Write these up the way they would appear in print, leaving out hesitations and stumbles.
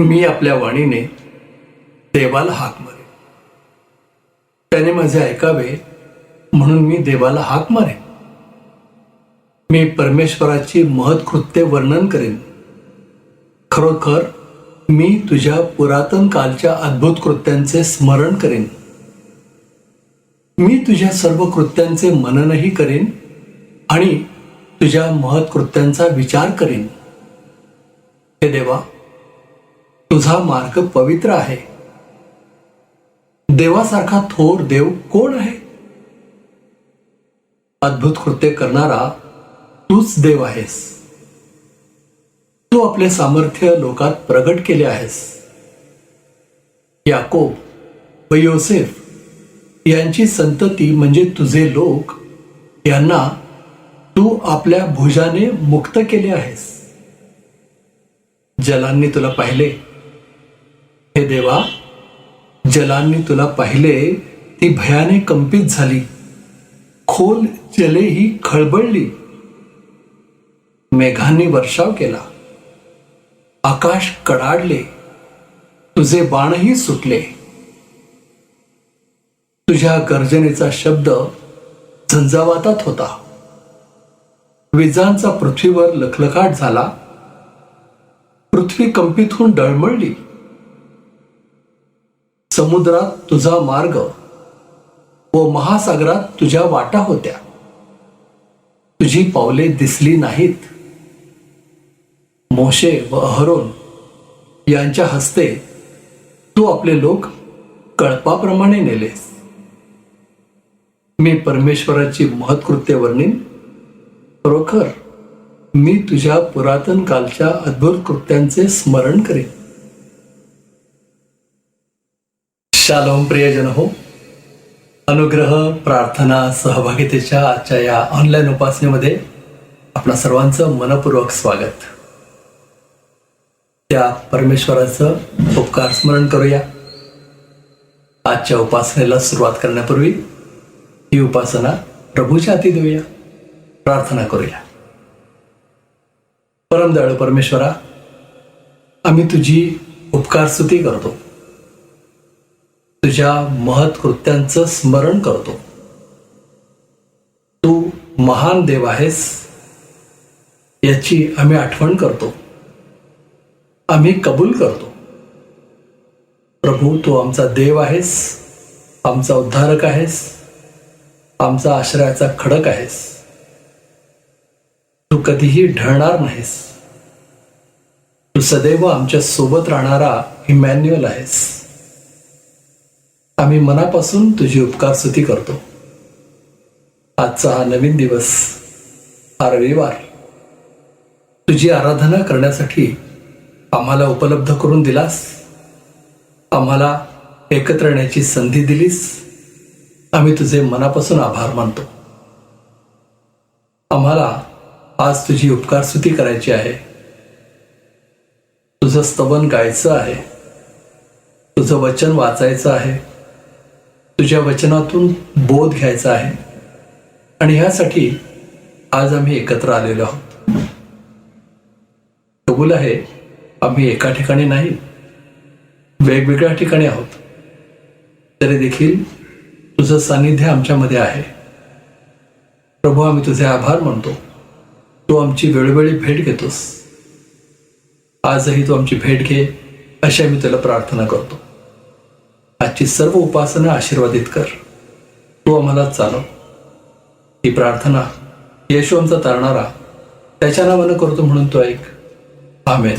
मी आपल्या वाणीने देवाला हाक मारेन. त्याने माझे ऐकावे म्हणून मी देवाला हाक मारेन. मी परमेश्वराची महत्कृत्ये वर्णन करेन. खरोखर मी तुझ्या पुरातन कालच्या अद्भुत कृत्यांचे स्मरण करेन. मी तुझ्या सर्व कृत्यांचे मननही करेन आणि तुझ्या महत्कृत्यांचा विचार करेन. हे देवा, तुझा मार्ग पवित्र आहे. देवासारखा थोर देव कोण आहे? अद्भुत कृत्य करणारा तूच देव आहेस. तू आपले सामर्थ्य लोकात प्रगट केले आहेस. याकोब व योसेफ यांची संतती म्हणजे तुझे लोक, यांना तू आपल्या भुजाने मुक्त केले आहेस. जलांनी तुला पाहिले. हे देवा, जलांनी तुला पाहिले, ती भयाने कंपित झाली. खोल जले ही खळबळली. मेघांनी वर्षाव केला. आकाश कडाडले. तुझे बाणही सुटले. तुझ्या गर्जनेचा शब्द झंझावातात होता. विजांचा पृथ्वीवर लखलखाट झाला. पृथ्वी कंपित होऊन डळमळली. समुद्रात तुझा मार्ग व महासागरात तुझ्या वाटा होत्या. तुझी पावले दिसली नाहीत. मोशे व अहरोन यांच्या हस्ते तू आपले लोक कळपाप्रमाणे नेलेस. मी परमेश्वराची महत्कृत्य वर्णीन. खरोखर मी तुझ्या पुरातन कालच्या अद्भुत कृत्यांचे स्मरण करेन. शालोम प्रियजन हो. अनुग्रह प्रार्थना सहभागितेच्या आजच्या या ऑनलाईन उपासनेमध्ये आपल्या सर्वांचं मनपूर्वक स्वागत. त्या परमेश्वराचं उपकार स्मरण करूया. आजच्या उपासनेला सुरुवात करण्यापूर्वी ही उपासना प्रभूच्या हाती देऊया. प्रार्थना करूया. परमदयाळू परमेश्वरा, आम्ही तुझी उपकार स्तुती करतो. तुझ्या महत्कृत्यांचं स्मरण करतो. तू महान देव आहेस याची आम्ही आठवण करतो. आम्ही कबूल करतो. प्रभू, तू आमचा देव आहेस, आमचा उद्धारक आहेस, आमचा आश्रयाचा खडक आहेस. तू कधीही ढळणार नाहीस. तू सदैव आमच्या सोबत राहणारा इमॅन्युअल आहेस. आम्ही मनापासून तुझी उपकार स्तुती करतो. आजचा हा नवीन दिवस, हा रविवार तुझी आराधना करण्यासाठी आम्हाला उपलब्ध करून दिलास. आम्हाला एकत्र येण्याची संधी दिलीस. आम्ही तुझे मनापासून आभार मानतो. आम्हाला आज तुझी उपकार स्तुती करायची आहे. तुझं स्तवन गायचं आहे. तुझं वचन वाचायचं आहे. तुझ्या वचनातून बोध घ्यायचा आहे. आणि ह्यासाठी आज आम्ही एकत्र आलेलो आहोत. कबूल आहे, आम्ही एका ठिकाणी नाही, वेगवेगळ्या ठिकाणी आहोत. तरी देखील तुझं सानिध्य आमच्यामध्ये आहे. प्रभू, आम्ही तुझे आभार मानतो. तू आमची वेळोवेळी भेट घेतोस. आजही तू आमची भेट घे अशी आम्ही तुला प्रार्थना करतो. आजची सर्व उपासना आशीर्वादित कर. तू आम्हाला चालव. ही प्रार्थना येशू आमचा तारणारा त्याच्या नावानं करतो म्हणून तू ऐक. आमेन.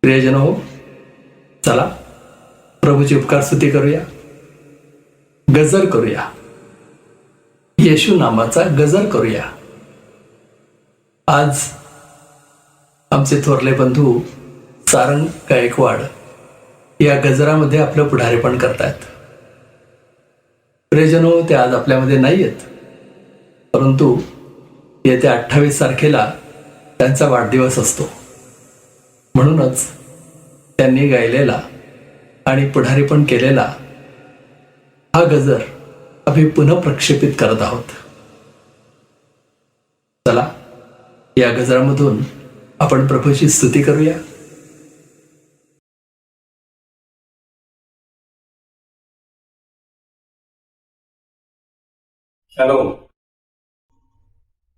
प्रियजन हो, चला प्रभूची उपकार स्तुती करूया. गजर करूया. येशू नामाचा गजर करूया. आज आमचे थोरले बंधू सारंग गायकवाड या गजरामध्ये आपलं पुढारीपण करतायत. प्रियजनो, ते आज आपल्यामध्ये नाही आहेत, परंतु येत्या 28 तारखेला त्यांचा वाढदिवस असतो. म्हणूनच त्यांनी गायलेला आणि पुढारीपण केलेला हा गजर आम्ही पुन्हा प्रक्षेपित करत आहोत. चला, या गजरामधून आपण प्रभूची स्तुती करूया. हॅलो.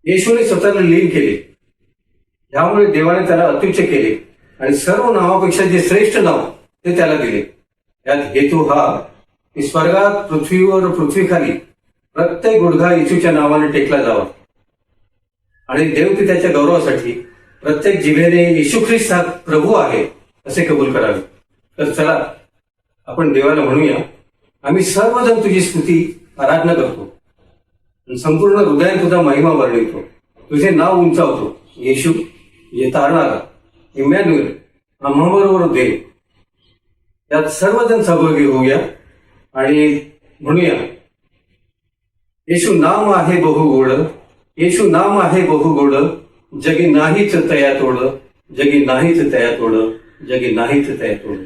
येशूने स्वतःला लीन केले, यामुळे देवाने त्याला अत्युच्च केले आणि सर्व नावापेक्षा जे श्रेष्ठ नाव ते त्याला दिले. यात हेतू हा की स्वर्गात, पृथ्वीवर, पृथ्वीखाली प्रत्येक गुडघा येशूच्या नावाने टेकला जावा आणि देव ते त्याच्या गौरवासाठी प्रत्येक जिभेने येशू ख्रिस्त हा प्रभू आहे असे कबूल करावे. तर चला आपण देवाला म्हणूया, आम्ही सर्वजण तुझी स्तुती आराधना करतो, संपूर्ण हृदयाने तुझा महिमा वर्णितो, तुझे नाव उंचावतो. येशू येतारणारा, इमॅन्युएल, आम्हाबरोबर देव. यात सर्वजण सहभागी होऊया आणि म्हणूया, येशू नाम आहे बहु गोड, येशू नाम आहे बहु गोड, जगी नाहीच तया तोड, जगी नाहीच तया तोड, जगी नाहीच तया तोड.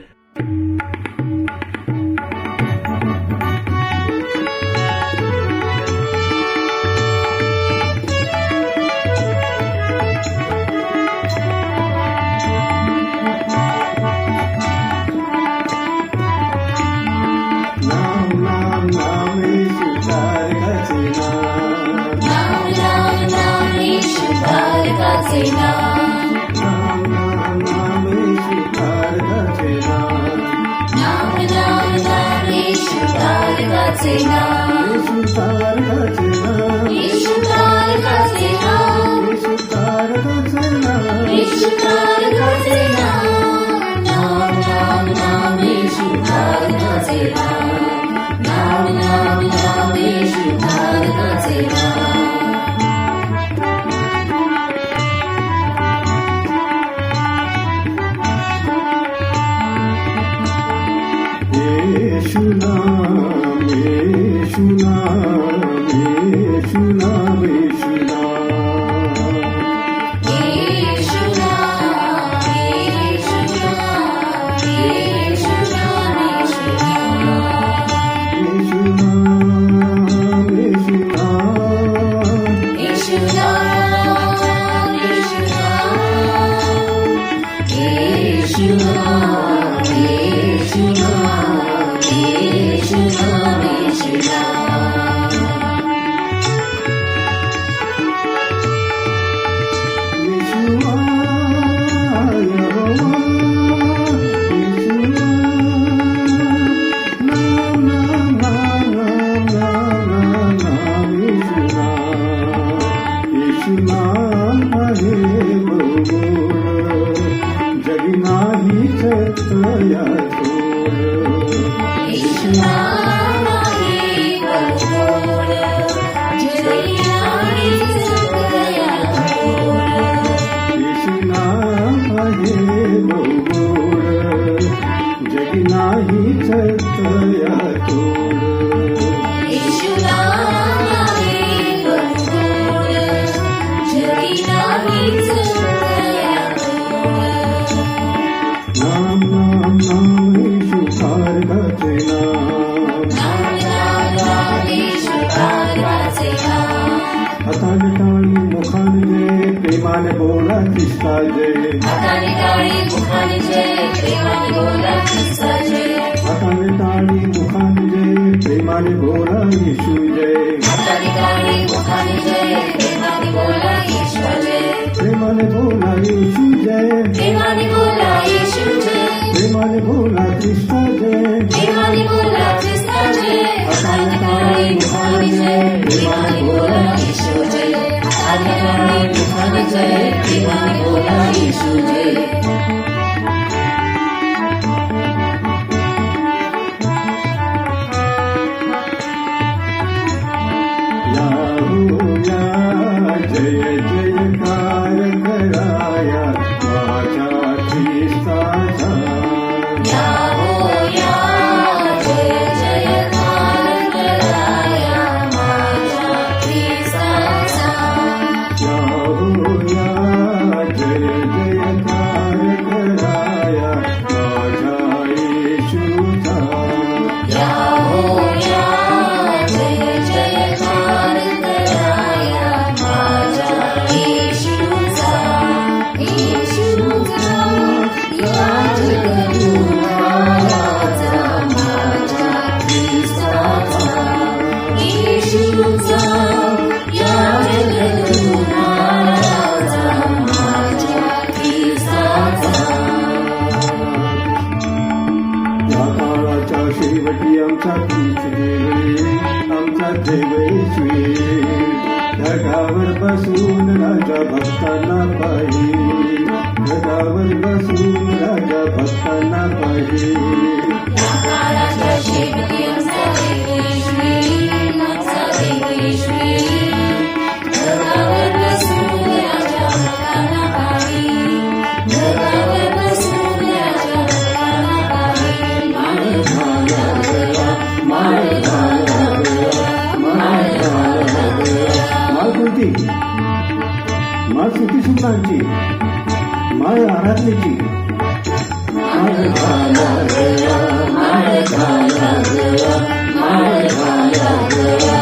प्रेमाने बोला ख्रिस्ता जय, हाताने टाळी मुखाने जय, प्रेमाने बोला ख्रिस्ता जय, हाताने टाळी मुखाने जय, प्रेमाने बोला येशू जय, हाताने टाळी मुखाने जय, प्रेमाने बोला येशू जय, प्रेमाने बोला येशू जय, प्रेमाने बोला येशू जय, प्रेमाने बोला ख्रिस्ता जय, प्रेमाने बोला ख्रिस्ता जय, हाताने टाळी मुखाने जय, प्रेमाने बोला येशू जय, हाताने टाळी मुखाने जय, प्रेमाने बोला येशू जय. याहूया जय जयकार कराया माझ्या ख्रिस्ताचा, या हो या जय जयकार कराया माझ्या ख्रिस्ताचा, याहूया जय जयकार आमचा तीच देव आमचा देव येशू ढगावर बसून राजा भक्तांना पाहिजे ढगावर बसून राजा भक्तांना पाहिजे आकाराच्या शेवटी आमचा देव येशू आमचा देव येशू ढगावर बसून राजा भक्तांना पाहिजे ढगावर बसून राजा भक्तांना पाहिजे माळ घाला गया माळ घाला गया माळ घाला गया माळ कोणती माळ सुती सुतांची माळ आराधनेची माळ घाला गया माळ घाला गया माळ घाला गया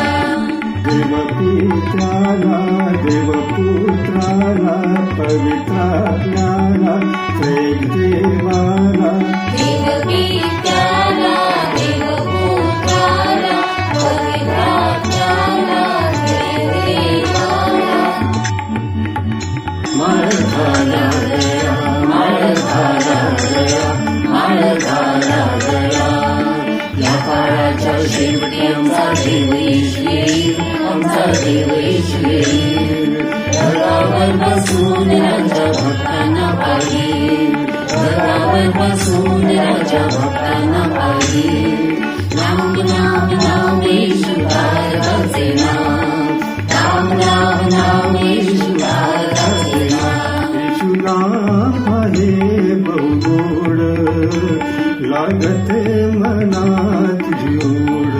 देवपुत्राला देवपुत्राला पवित्रात्म्याला प्रेम देवाला देवपित्याला देवपुत्राला पवित्रात्म्याला देवदेवाला माळ घाला गया माळ घाला गया माळ घाला गया या काळाच्या शेवटी आमचा देव येशू आमचा देव येशू ढगावर बसून राजा भक्तांना पाहिजे ढगावर बसून राजा भक्तांना पाहिजे नाम नाम नाम येशू भारताचे नाम नाम नाम नाम येशू भारताचे नाम येशू नाम आहे बहुगोड लागते मनात जोड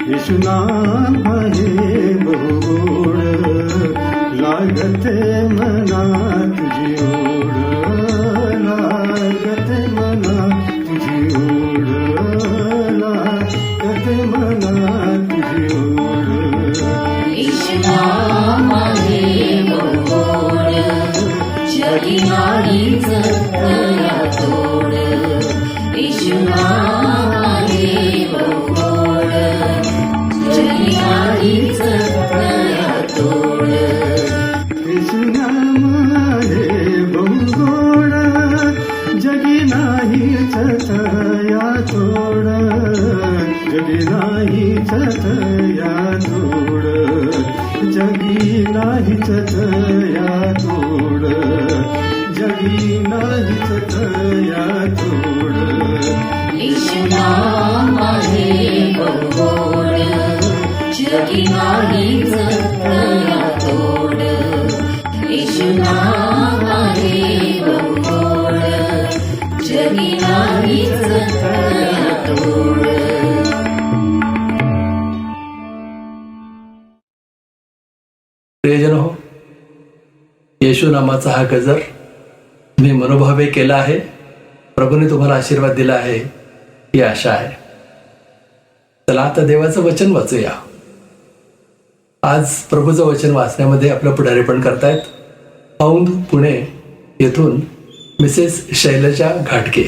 येशू नाम आहे बहुगोड लागते मनात जोड लागते मनात जोड लागते मनात जोड जगी नाहीच तया तोड येशू नाम आहे बहुगोड जगी नाहीच तया तोड येशू नाम आहे बहुगोड जगी नाहीच तया तोड जगी नाहीच तया तोड जगी नाहीच तया तोड जगी नाहीच तया तोड येशू नाम आहे बहुगोड जगी नाहीच तया तोड येशू नाम आहे बहुगोड जगी नाहीच तया तोड प्रियजन हो, येशू नामाचा हा गजर मी मनोभावे केला आहे. प्रभूने तुम्हाला आशीर्वाद दिला आहे ही आशा आहे. चला आता देवाचं वचन वाचूया. आज प्रभूचं वचन वाचण्यामध्ये आपलं पुढारीपण करतायत औंध पुणे येथून मिसेस शैलजा घाटके.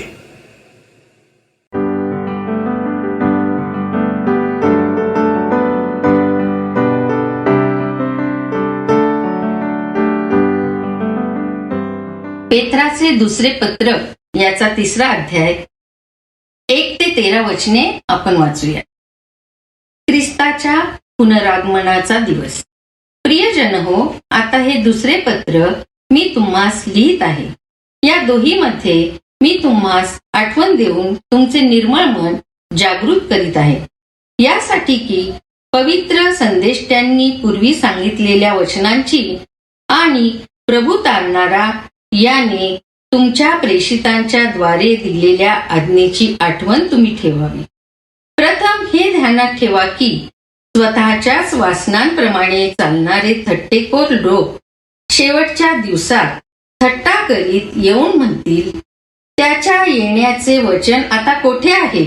पेत्राचे दुसरे पत्र याचा 3रा अध्याय 1 ते 13 वचने आपण वाचूया. ख्रिस्ताच्या पुनरागमनाचा दिवस. प्रियजन हो, आता हे दुसरे पत्र मी तुम्हास लिहित आहे. या दोहीमध्ये मी तुम्हास आठवण देऊन तुमचे निर्मळ मन जागृत करीत आहे, यासाठी की पवित्र संदेष्ट्यांनी पूर्वी सांगितलेल्या वचनांची आणि प्रभू तारणारा याने तुमच्या प्रेषितांच्या द्वारे दिलेल्या आज्ञेची आठवण तुम्ही ठेवावी. प्रथम हे ध्यानात ठेवा की स्वतःच्याच वासनांप्रमाणे चालणारे थट्टेखोर लोक शेवटच्या दिवसात थट्टा करीत येऊन म्हणतील, त्याच्या येण्याचे वचन आता कोठे आहे?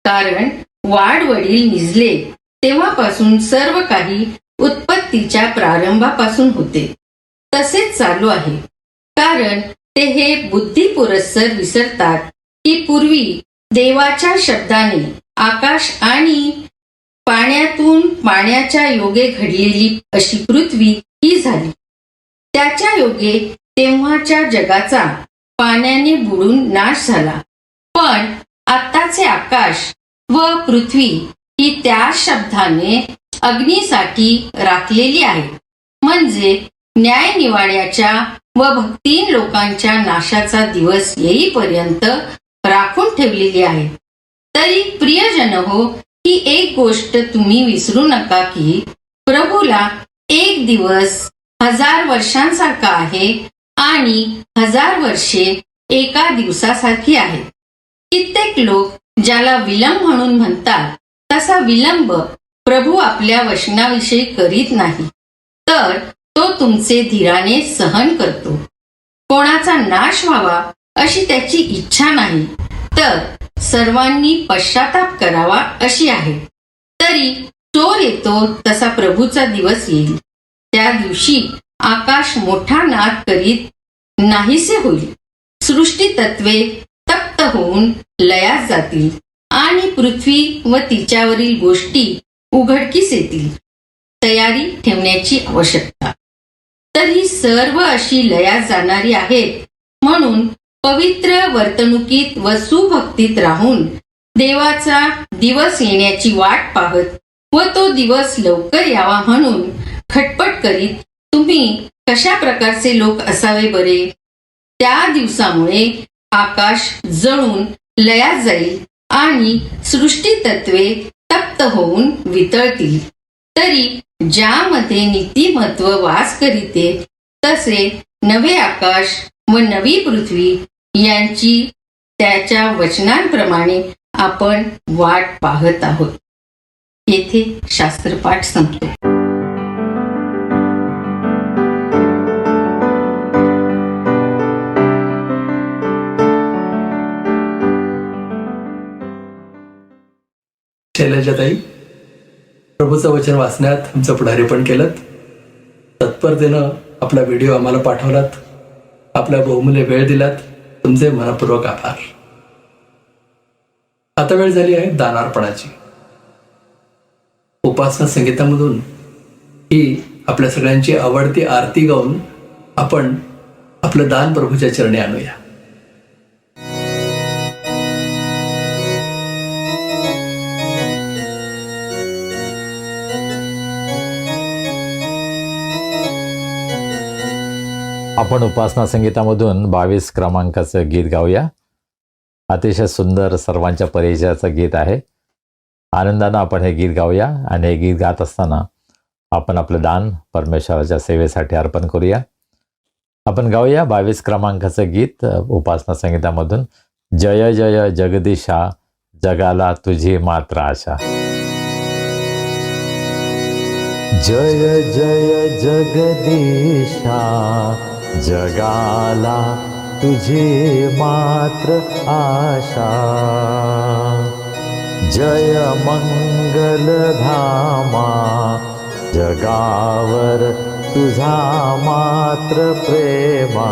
कारण वाढ वडील निजले तेव्हापासून सर्व काही उत्पत्तीच्या प्रारंभापासून होते तसेच चालू आहे. कारण ते हे बुद्धिपुरस्सर विसरतात की पूर्वी देवाच्या शब्दाने आकाश आणि पाण्यातून पाण्याच्या योगे घडलेली अशी पृथ्वी ही ही झाली. त्याच्या योगे तेव्हाच्या जगाचा पाण्याने बुडून नाश झाला. पण आत्ताचे आकाश व पृथ्वी ही त्या शब्दाने अग्नीसाठी राखलेली आहे. म्हणजे न्याय निवाड्याच्या व भक्तीन लोकांच्या नाशाचा दिवस येईपर्यंत राखून ठेवलेली आहे. तरी प्रियजन हो, ही एक गोष्ट तुम्ही विसरू नका की प्रभूला एक दिवस 1000 वर्षांसारखा आहे आणि 1000 वर्षे एका दिवसासारखी आहेत. कित्येक लोक ज्याला विलंब म्हणून म्हणतात, तसा विलंब प्रभू आपल्या वचनाविषयी करीत नाही, तर तो तुमचे धीराने सहन करतो. कोणाचा नाश व्हावा अशी त्याची इच्छा नाही, तर सर्वांनी पश्चाताप करावा अशी आहे. तरी चोर येतो तसा प्रभूचा दिवस येईल. त्या दिवशी आकाश मोठा नाद करीत नाहीसे होईल. सृष्टी तत्वे तप्त होऊन लयास जातील आणि पृथ्वी व तिच्यावरील गोष्टी उघडकीस येतील. तयारी ठेवण्याची आवश्यकता. तर ही सर्व अशी लयास जाणारी आहेत. म्हणून पवित्र वर्तणुकीत व सुभक्तीत राहून देवाचा दिवस येण्याची वाट पाहत व तो दिवस लवकर यावा म्हणून खटपट करीत तुम्ही कशा प्रकारचे लोक असावे बरे. त्या दिवसामुळे आकाश जळून लयास जाईल आणि सृष्टी तत्वे तप्त होऊन वितळतील. तरी ज्यामध्ये नीतिमत्व वास करीते तसे नवे आकाश व नवी पृथ्वी यांची त्याच्या वचनांप्रमाणे आपण वाट पाहत आहोत. येथे शास्त्रपाठ संपतो. शैलजाताई, प्रभूचं वचन वाचण्यात आमचं पुढारीपण केलं. तत्परतेनं आपला व्हिडिओ आम्हाला पाठवलात. आपला बहुमूल्य वेळ दिलात. तुमचे मनपूर्वक आभार. आता वेळ झाली आहे दानार्पणाची. उपासना संगीतामधून ही आपल्या सगळ्यांची आवडती आरती गाऊन आपण आपलं दान प्रभूच्या चरणी आणूया. आपण उपासना संगीतामधून 22 क्रमांकाचं गीत गाऊया. अतिशय सुंदर सर्वांच्या परिचयाचं गीत आहे. आनंदानं आपण हे गीत गाऊया आणि हे गीत गात असताना आपण आपलं दान परमेश्वराच्या सेवेसाठी अर्पण करूया. आपण गाऊया 22 क्रमांकाचं गीत उपासना संगीतामधून. जय जय जगदीशा, जगाला तुझी मात्र आशा. जय जय जगदीशा, जगाला तुझी मात्र आशा. जय मंगल धामा, जगावर तुझा मात्र प्रेमा.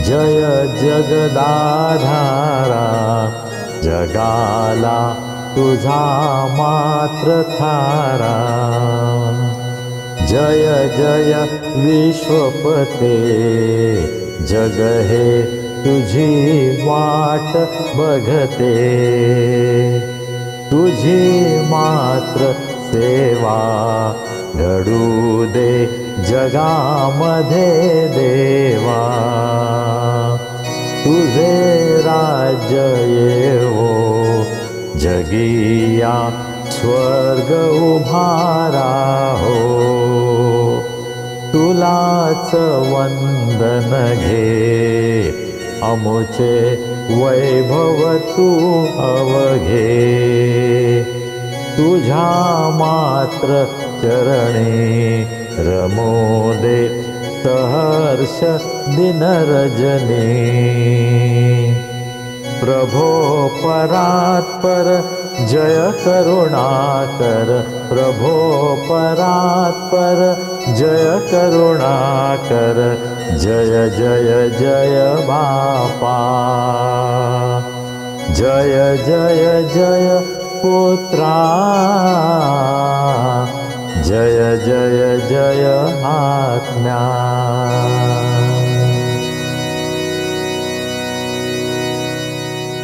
जय जगदाधारा, जगाला तुझा मात्र थारा. जय जय विश्वपते, जग हे तुझी वाट बघते. तुझी मात्र सेवा घडू दे जगामध्ये देवा. तुझे राज्य येवो जगिया, स्वर्ग उभारा हो. तुलाच वंदन घे, अमुचे वैभव तू अवघे. तुझ्या मात्र चरणी रमो दे सहर्ष दिन रजनी. प्रभो परात्पर जय करुणाकर, प्रभो परात्पर जय करुणाकर. जय जय जय बापा, जय जय जय पुत्रा. जय जय जय आत्म्या.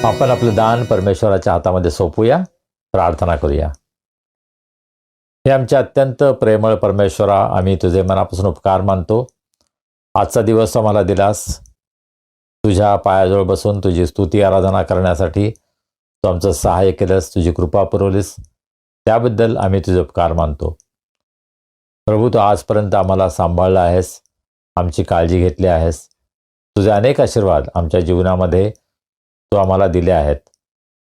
आपण आपलं दान परमेश्वराच्या हातामध्ये सोपूया, प्रार्थना करूया. हे आमचे अत्यंत प्रेमळ परमेश्वरा, आम्ही तुझे मनापासून उपकार मानतो. आजचा दिवस आम्हाला दिलास, तुझ्या पायाजवळ बसून तुझी स्तुती आराधना करण्यासाठी तू आमचं सहाय्य केलंस, तुझी कृपा पुरवलीस, त्याबद्दल आम्ही तुझे उपकार मानतो. प्रभू, तू आजपर्यंत आम्हाला सांभाळलं आहेस, आमची काळजी घेतली आहेस. तुझे अनेक आशीर्वाद आमच्या जीवनामध्ये तू आम्हाला दिले आहेत.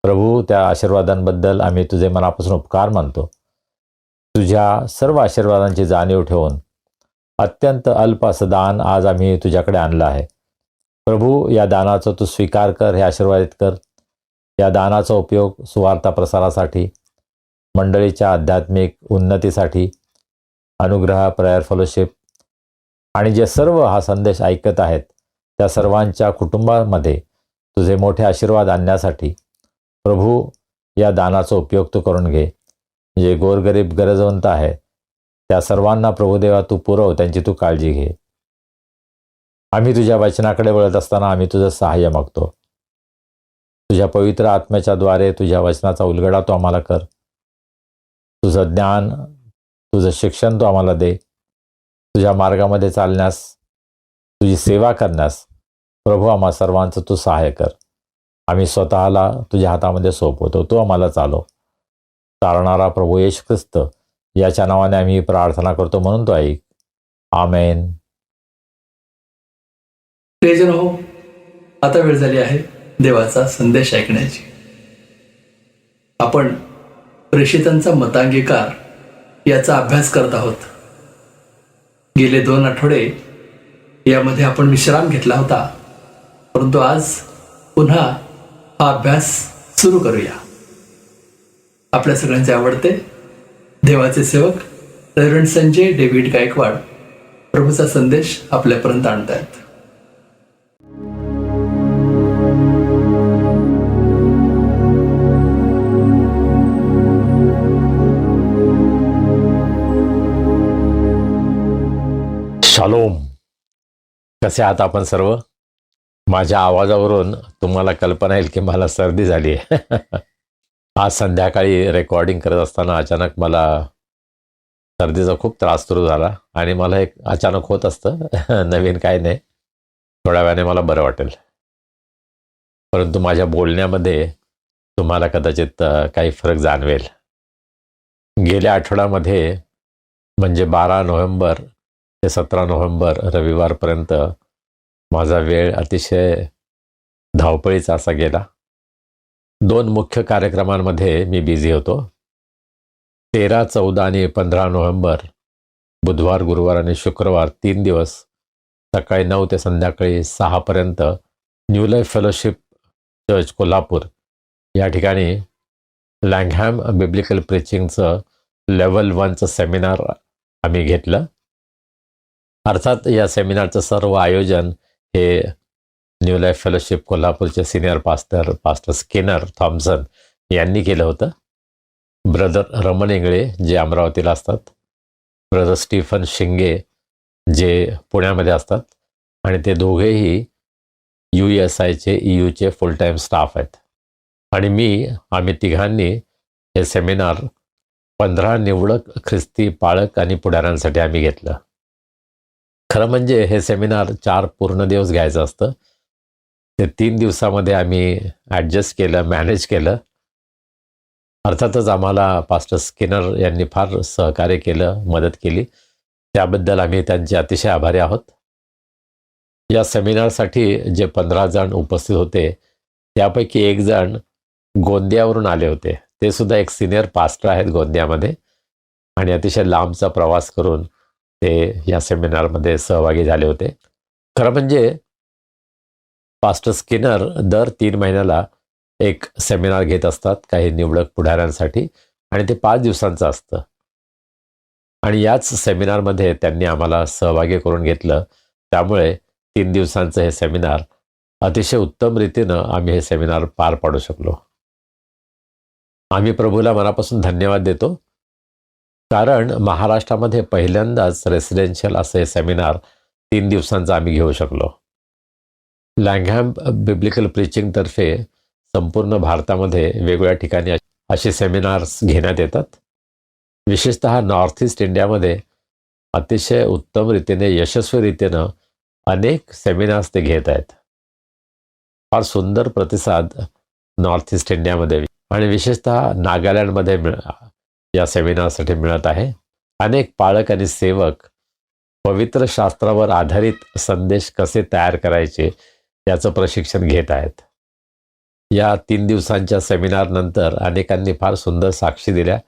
प्रभू, त्या आशीर्वादांबद्दल आम्ही तुझे मनापासून उपकार मानतो. तुझ्या सर्व आशीर्वादांची जाणीव ठेवून अत्यंत अल्प असं दान आज आम्ही तुझ्याकडे आणलं आहे. प्रभू, या दानाचा तू स्वीकार कर, हे आशीर्वादित कर. या दानाचा उपयोग सुवार्ता प्रसारासाठी, मंडळीच्या आध्यात्मिक उन्नतीसाठी, अनुग्रह, प्रेयर फेलोशिप आणि जे सर्व हा संदेश ऐकत आहेत त्या सर्वांच्या कुटुंबामध्ये तुझे मोठे आशीर्वाद आणण्यासाठी प्रभू, या दानाचा उपयोग तू करून घे. जे गोरगरीब गरजवंत आहे त्या सर्वांना प्रभुदेवा तू पुरव, त्यांची तू काळजी घे. आम्ही तुझ्या वचनाकडे वळत असताना आम्ही तुझं सहाय्य मागतो. तुझ्या पवित्र आत्म्याच्या द्वारे तुझ्या वचनाचा उलगडा तू आम्हाला कर. तुझं ज्ञान, तुझं शिक्षण तू आम्हाला दे. तुझ्या मार्गामध्ये चालण्यास, तुझी सेवा करण्यास प्रभू आम्हा सर्वांचं तू सहाय्य कर. आम्ही स्वतःला तुझ्या हातामध्ये सोपवतो, तू आम्हाला चालव. चालणारा प्रभू येशू ख्रिस्त याच्या नावाने आम्ही प्रार्थना करतो, म्हणून तो ऐक. आमेन. प्रियजन हो, आता वेळ झाली आहे देवाचा संदेश ऐकण्याची. आपण प्रेषितांचा मतांगीकार याचा अभ्यास करत आहोत. गेले 2 आठवडे यामध्ये आपण विश्राम घेतला होता, परंतु आज पुन्हा हा अभ्यास सुरू करूया. आपल्या सगळ्यांचे आवडते देवाचे सेवक रेव्हरंड संजय डेव्हिड गायकवाड प्रभूचा संदेश आपल्यापर्यंत आणतायत. शालोम. कसे आहात आपण सर्व? माझ्या आवाजावरून तुम्हाला कल्पना येईल की मला सर्दी झाली आहे. आज संध्याकाळी रेकॉर्डिंग करत असताना अचानक मला सर्दीचा खूप त्रास सुरू झाला आणि मला एक अचानक होत असतं. नवीन काय नाही, थोड्या वेळाने मला बरं वाटेल. परंतु माझ्या बोलण्यामध्ये तुम्हाला कदाचित काही फरक जाणवेल. गेल्या आठवड्यामध्ये म्हणजे 12 नोव्हेंबर ते 17 नोव्हेंबर रविवारपर्यंत माझा वेळ अतिशय धावपळीचा असा गेला. 2 मुख्य कार्यक्रमांमध्ये मी बिझी होतो. 13, 14 आणि 15 नोव्हेंबर बुधवार, गुरुवार आणि शुक्रवार 3 दिवस सकाळी 9 ते संध्याकाळी 6 पर्यंत new life fellowship church Kolhapur या ठिकाणी लँगहॅम बिब्लिकल प्रीचिंगचं लेवल 1चं सेमिनार आम्ही घेतलं. अर्थात या सेमिनारचं सर्व आयोजन हे न्यू लाईफ फेलोशिप कोल्हापूरचे सिनियर पास्टर स्किनर थॉम्सन यांनी केलं होतं. ब्रदर रमण इंगळे जे अमरावतीला असतात, ब्रदर स्टीफन शिंगे जे पुण्यामध्ये असतात आणि ते दोघेही USIचे EUचे फुल टाईम स्टाफ आहेत. आणि आम्ही तिघांनी हे सेमिनार 15 निवडक ख्रिस्ती पाळक आणि पुढाऱ्यांसाठी आम्ही घेतलं. खरं म्हणजे हे सेमिनार 4 पूर्ण दिवस घ्यायचं असतं. ते 3 दिवसामध्ये आम्ही ॲडजस्ट केलं, मॅनेज केलं. अर्थातच आम्हाला पास्टर स्किनर यांनी फार सहकार्य केलं, मदत केली. त्याबद्दल आम्ही त्यांचे अतिशय आभारी आहोत. या सेमिनारसाठी जे 15 जण उपस्थित होते त्यापैकी 1 जण गोंदियावरून आले होते. ते सुद्धा एक सिनियर पास्टर आहेत गोंदियामध्ये आणि अतिशय लांबचा प्रवास करून ते या सेमिनारमध्ये सहभागी झाले होते. खरं म्हणजे पास्टर स्किनर दर 3 महिन्याला एक सेमिनार घेत असतात काही निवडक पुढाऱ्यांसाठी आणि ते 5 दिवसांचं असतं. आणि याच सेमिनारमध्ये त्यांनी आम्हाला सहभागी करून घेतलं. त्यामुळे 3 दिवसांचं हे सेमिनार अतिशय उत्तम रीतीनं आम्ही हे सेमिनार पार पाडू शकलो. आम्ही प्रभूला मनापासून धन्यवाद देतो. कारण महाराष्ट्रामध्ये पहिल्यांदाच रेसिडेन्शियल असे सेमिनार 3 दिवसांचा आम्ही घेऊ शकलो. लँगहॅम बिब्लिकल प्रीचिंगतर्फे संपूर्ण भारतामध्ये वेगवेगळ्या ठिकाणी असे सेमिनार्स घेण्यात येतात. विशेषतः नॉर्थ ईस्ट इंडियामध्ये अतिशय उत्तम रीतीने यशस्वी रीतीनं अनेक सेमिनार्स ते घेत आहेत. फार सुंदर प्रतिसाद नॉर्थ ईस्ट इंडियामध्ये आणि विशेषतः नागालँडमध्ये या सेमिनारसाठी मिळत आहे. अनेक पालक आणि सेवक पवित्र शास्त्रावर आधारित संदेश कसे तयार करायचे याचं प्रशिक्षण घेत आहेत. या 3 दिवसांच्या सेमिनारनंतर अनेकांनी फार सुंदर साक्षी दिल्या.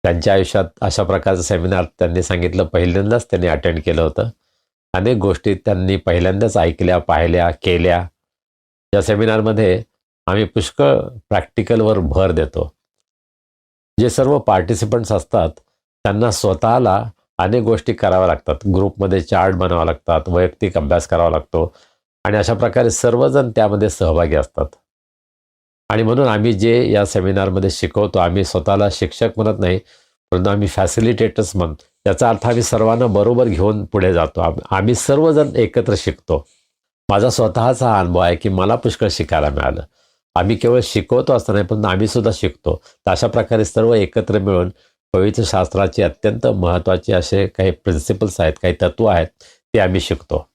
त्यांच्या आयुष्यात अशा प्रकारचं सेमिनार त्यांनी सांगितलं पहिल्यांदाच त्यांनी अटेंड केलं होतं. अनेक गोष्टी त्यांनी पहिल्यांदाच ऐकल्या, पाहिल्या, केल्या. या सेमिनारमध्ये आम्ही पुष्कळ प्रॅक्टिकलवर भर देतो. जे सर्व पार्टिसिपंट्स असतात त्यांना स्वतःला अनेक गोष्टी कराव्या लागतात. ग्रुपमध्ये चार्ट बनवावं लागतात, वैयक्तिक अभ्यास करावा लागतो आणि अशा प्रकारे सर्वजण त्यामध्ये सहभागी असतात. आणि म्हणून आम्ही जे या सेमिनारमध्ये शिकवतो, आम्ही स्वतःला शिक्षक म्हणत नाही, परंतु आम्ही फॅसिलिटेटर्स म्हणतो. याचा अर्थ आम्ही सर्वांना बरोबर घेऊन पुढे जातो. आम्ही सर्वजण एकत्र शिकतो. माझा स्वतःचा हा अनुभव आहे की मला पुष्कळ शिकायला मिळालं. आम्ही केवळ शिकवतो असं नाही, पण आम्ही सुद्धा शिकतो. तर अशा प्रकारे सर्व एकत्र मिळून पवित्र शास्त्राचे अत्यंत महत्त्वाचे असे काही प्रिन्सिपल्स आहेत, काही तत्त्व आहेत, ते आम्ही शिकतो.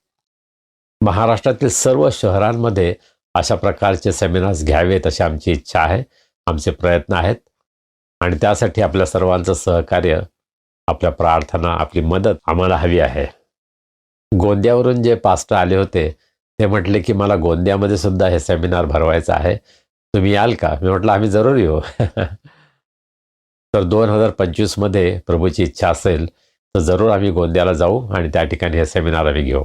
महाराष्ट्रातील सर्व शहरांमध्ये अशा प्रकारचे सेमिनार्स घ्यावेत अशी आमची इच्छा आहे, आमचे प्रयत्न आहेत. आणि त्यासाठी आपल्या सर्वांचं सहकार्य, आपल्या प्रार्थना, आपली मदत आम्हाला हवी आहे. गोंदियावरून जे पास्टर आले होते ते म्हटले की मला गोंदियामध्ये सुद्धा हे सेमिनार भरवायचं आहे, तुम्ही याल का? मी म्हटलं आम्ही जरूर येऊ. तर 2025मध्ये प्रभूची इच्छा असेल तर जरूर आम्ही गोंदियाला जाऊ आणि त्या ठिकाणी हे सेमिनार आम्ही घेऊ.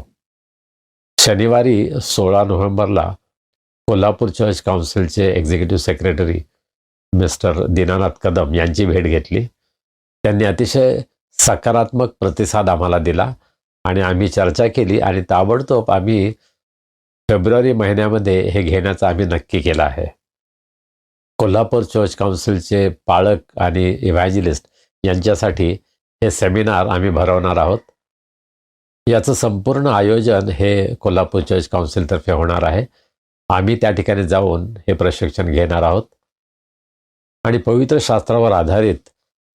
शनिवारी 16 नोव्हेंबरला कोल्हापूर चर्च काउन्सिलचे executive secretary mister Dinanath Kadam यांची भेट घेतली. त्यांनी अतिशय सकारात्मक प्रतिसाद आम्हाला दिला आणि आम्ही चर्चा केली आणि ताबडतोब आम्ही फेब्रुवारी महिन्यामध्ये हे घेण्याचं आम्ही नक्की केलं आहे. कोल्हापूर चर्च काउन्सिलचे पालक आणि इव्हॅंजलिस्ट यांच्यासाठी हे सेमिनार आम्ही भरवणार आहोत. याचं संपूर्ण आयोजन हे कोल्हापूर चर्च काउन्सिलतर्फे होणार आहे. आम्ही त्या ठिकाणी जाऊन हे प्रशिक्षण घेणार आहोत आणि पवित्र शास्त्रावर आधारित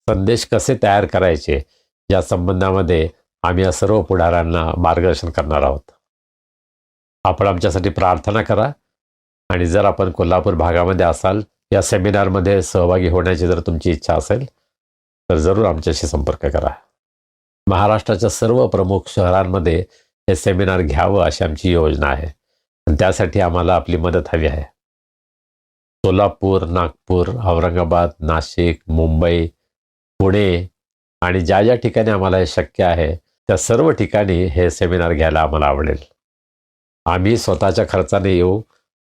संदेश कसे तयार करायचे या संबंधामध्ये आम्ही या सर्व पुढाऱ्यांना मार्गदर्शन करणार आहोत. आपण आमच्यासाठी प्रार्थना करा आणि जर आपण कोल्हापूर भागामध्ये असाल, या सेमिनारमध्ये सहभागी होण्याची जर तुमची इच्छा असेल तर जरूर आमच्याशी संपर्क करा. महाराष्ट्राच्या सर्व प्रमुख शहरांमध्ये हे सेमिनार घ्यावं अशी आमची योजना आहे आणि त्यासाठी आम्हाला आपली मदत हवी आहे. सोलापूर, नागपूर, औरंगाबाद, नाशिक, मुंबई, पुणे आणि ज्या ज्या ठिकाणी आम्हाला हे शक्य आहे त्या सर्व ठिकाणी हे सेमिनार घ्यायला आम्हाला आवडेल. आम्ही स्वतःच्या खर्चाने येऊ,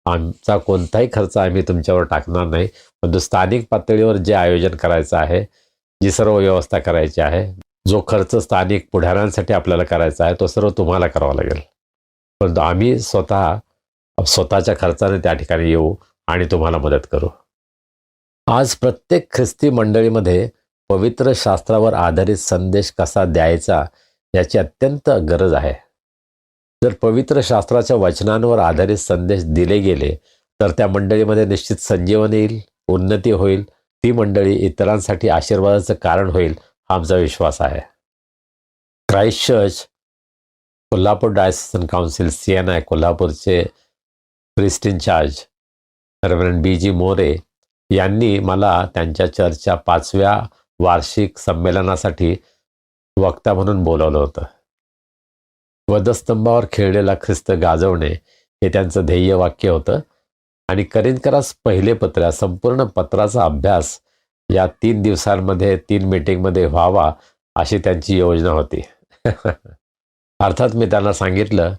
आमचा कोणताही खर्च आम्ही तुमच्यावर टाकणार नाही, परंतु स्थानिक पातळीवर जे आयोजन करायचं आहे, जी सर्व व्यवस्था करायची आहे, जो खर्च स्थानिक पुढाऱ्यांसाठी आपल्याला करायचा आहे तो सर्व तुम्हाला करावा लागेल. परंतु आम्ही स्वतःच्या खर्चाने त्या ठिकाणी येऊ आणि तुम्हाला मदत करू. आज प्रत्येक ख्रिस्ती मंडळीमध्ये पवित्र शास्त्रावर आधारित संदेश कसा द्यायचा याची अत्यंत गरज आहे. जर पवित्र शास्त्राच्या वचनांवर आधारित संदेश दिले गेले तर त्या मंडळीमध्ये निश्चित संजीवन येईल, उन्नती होईल, ती मंडळी इतरांसाठी आशीर्वादाचं कारण होईल हा आमचा विश्वास आहे. Christ church, Kolhapur diocesan council, CNI कोल्हापूरचे priest in charge reverend BG More यांनी मला त्यांच्या चर्चच्या 5व्या वार्षिक संमेलनासाठी वक्ता म्हणून बोलावलं होतं. वधस्तंभावर खेळलेला ख्रिस्त गाजवणे हे त्यांचं ध्येय वाक्य होतं आणि करिंथकरास पहिले पत्र, संपूर्ण पत्राचा अभ्यास या 3 दिवसांमध्ये 3 मीटिंगमध्ये व्हावा अशी त्यांची योजना होती. अर्थात मी त्यांना सांगितलं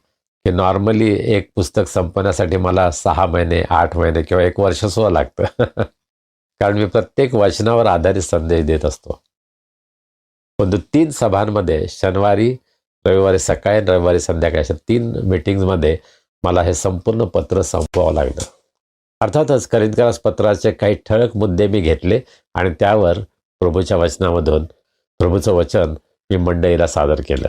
की नॉर्मली एक पुस्तक संपवण्यासाठी मला 6 महिने, 8 महिने किंवा 1 वर्ष सुद्धा लागतं. कारण मी प्रत्येक वचनावर आधारित संदेश देत असतो. पण 3 सभांमध्ये, शनिवारी, रविवारी सकाळी आणि रविवारी संध्याकाळी अशा 3 मीटिंग्समध्ये मला हे संपूर्ण पत्र संपवावं लागलं. अर्थातच करिंथकरास पत्राचे काही ठळक मुद्दे मी घेतले आणि त्यावर प्रभूच्या वचनामधून प्रभूचं वचन मी मंडळीला सादर केलं.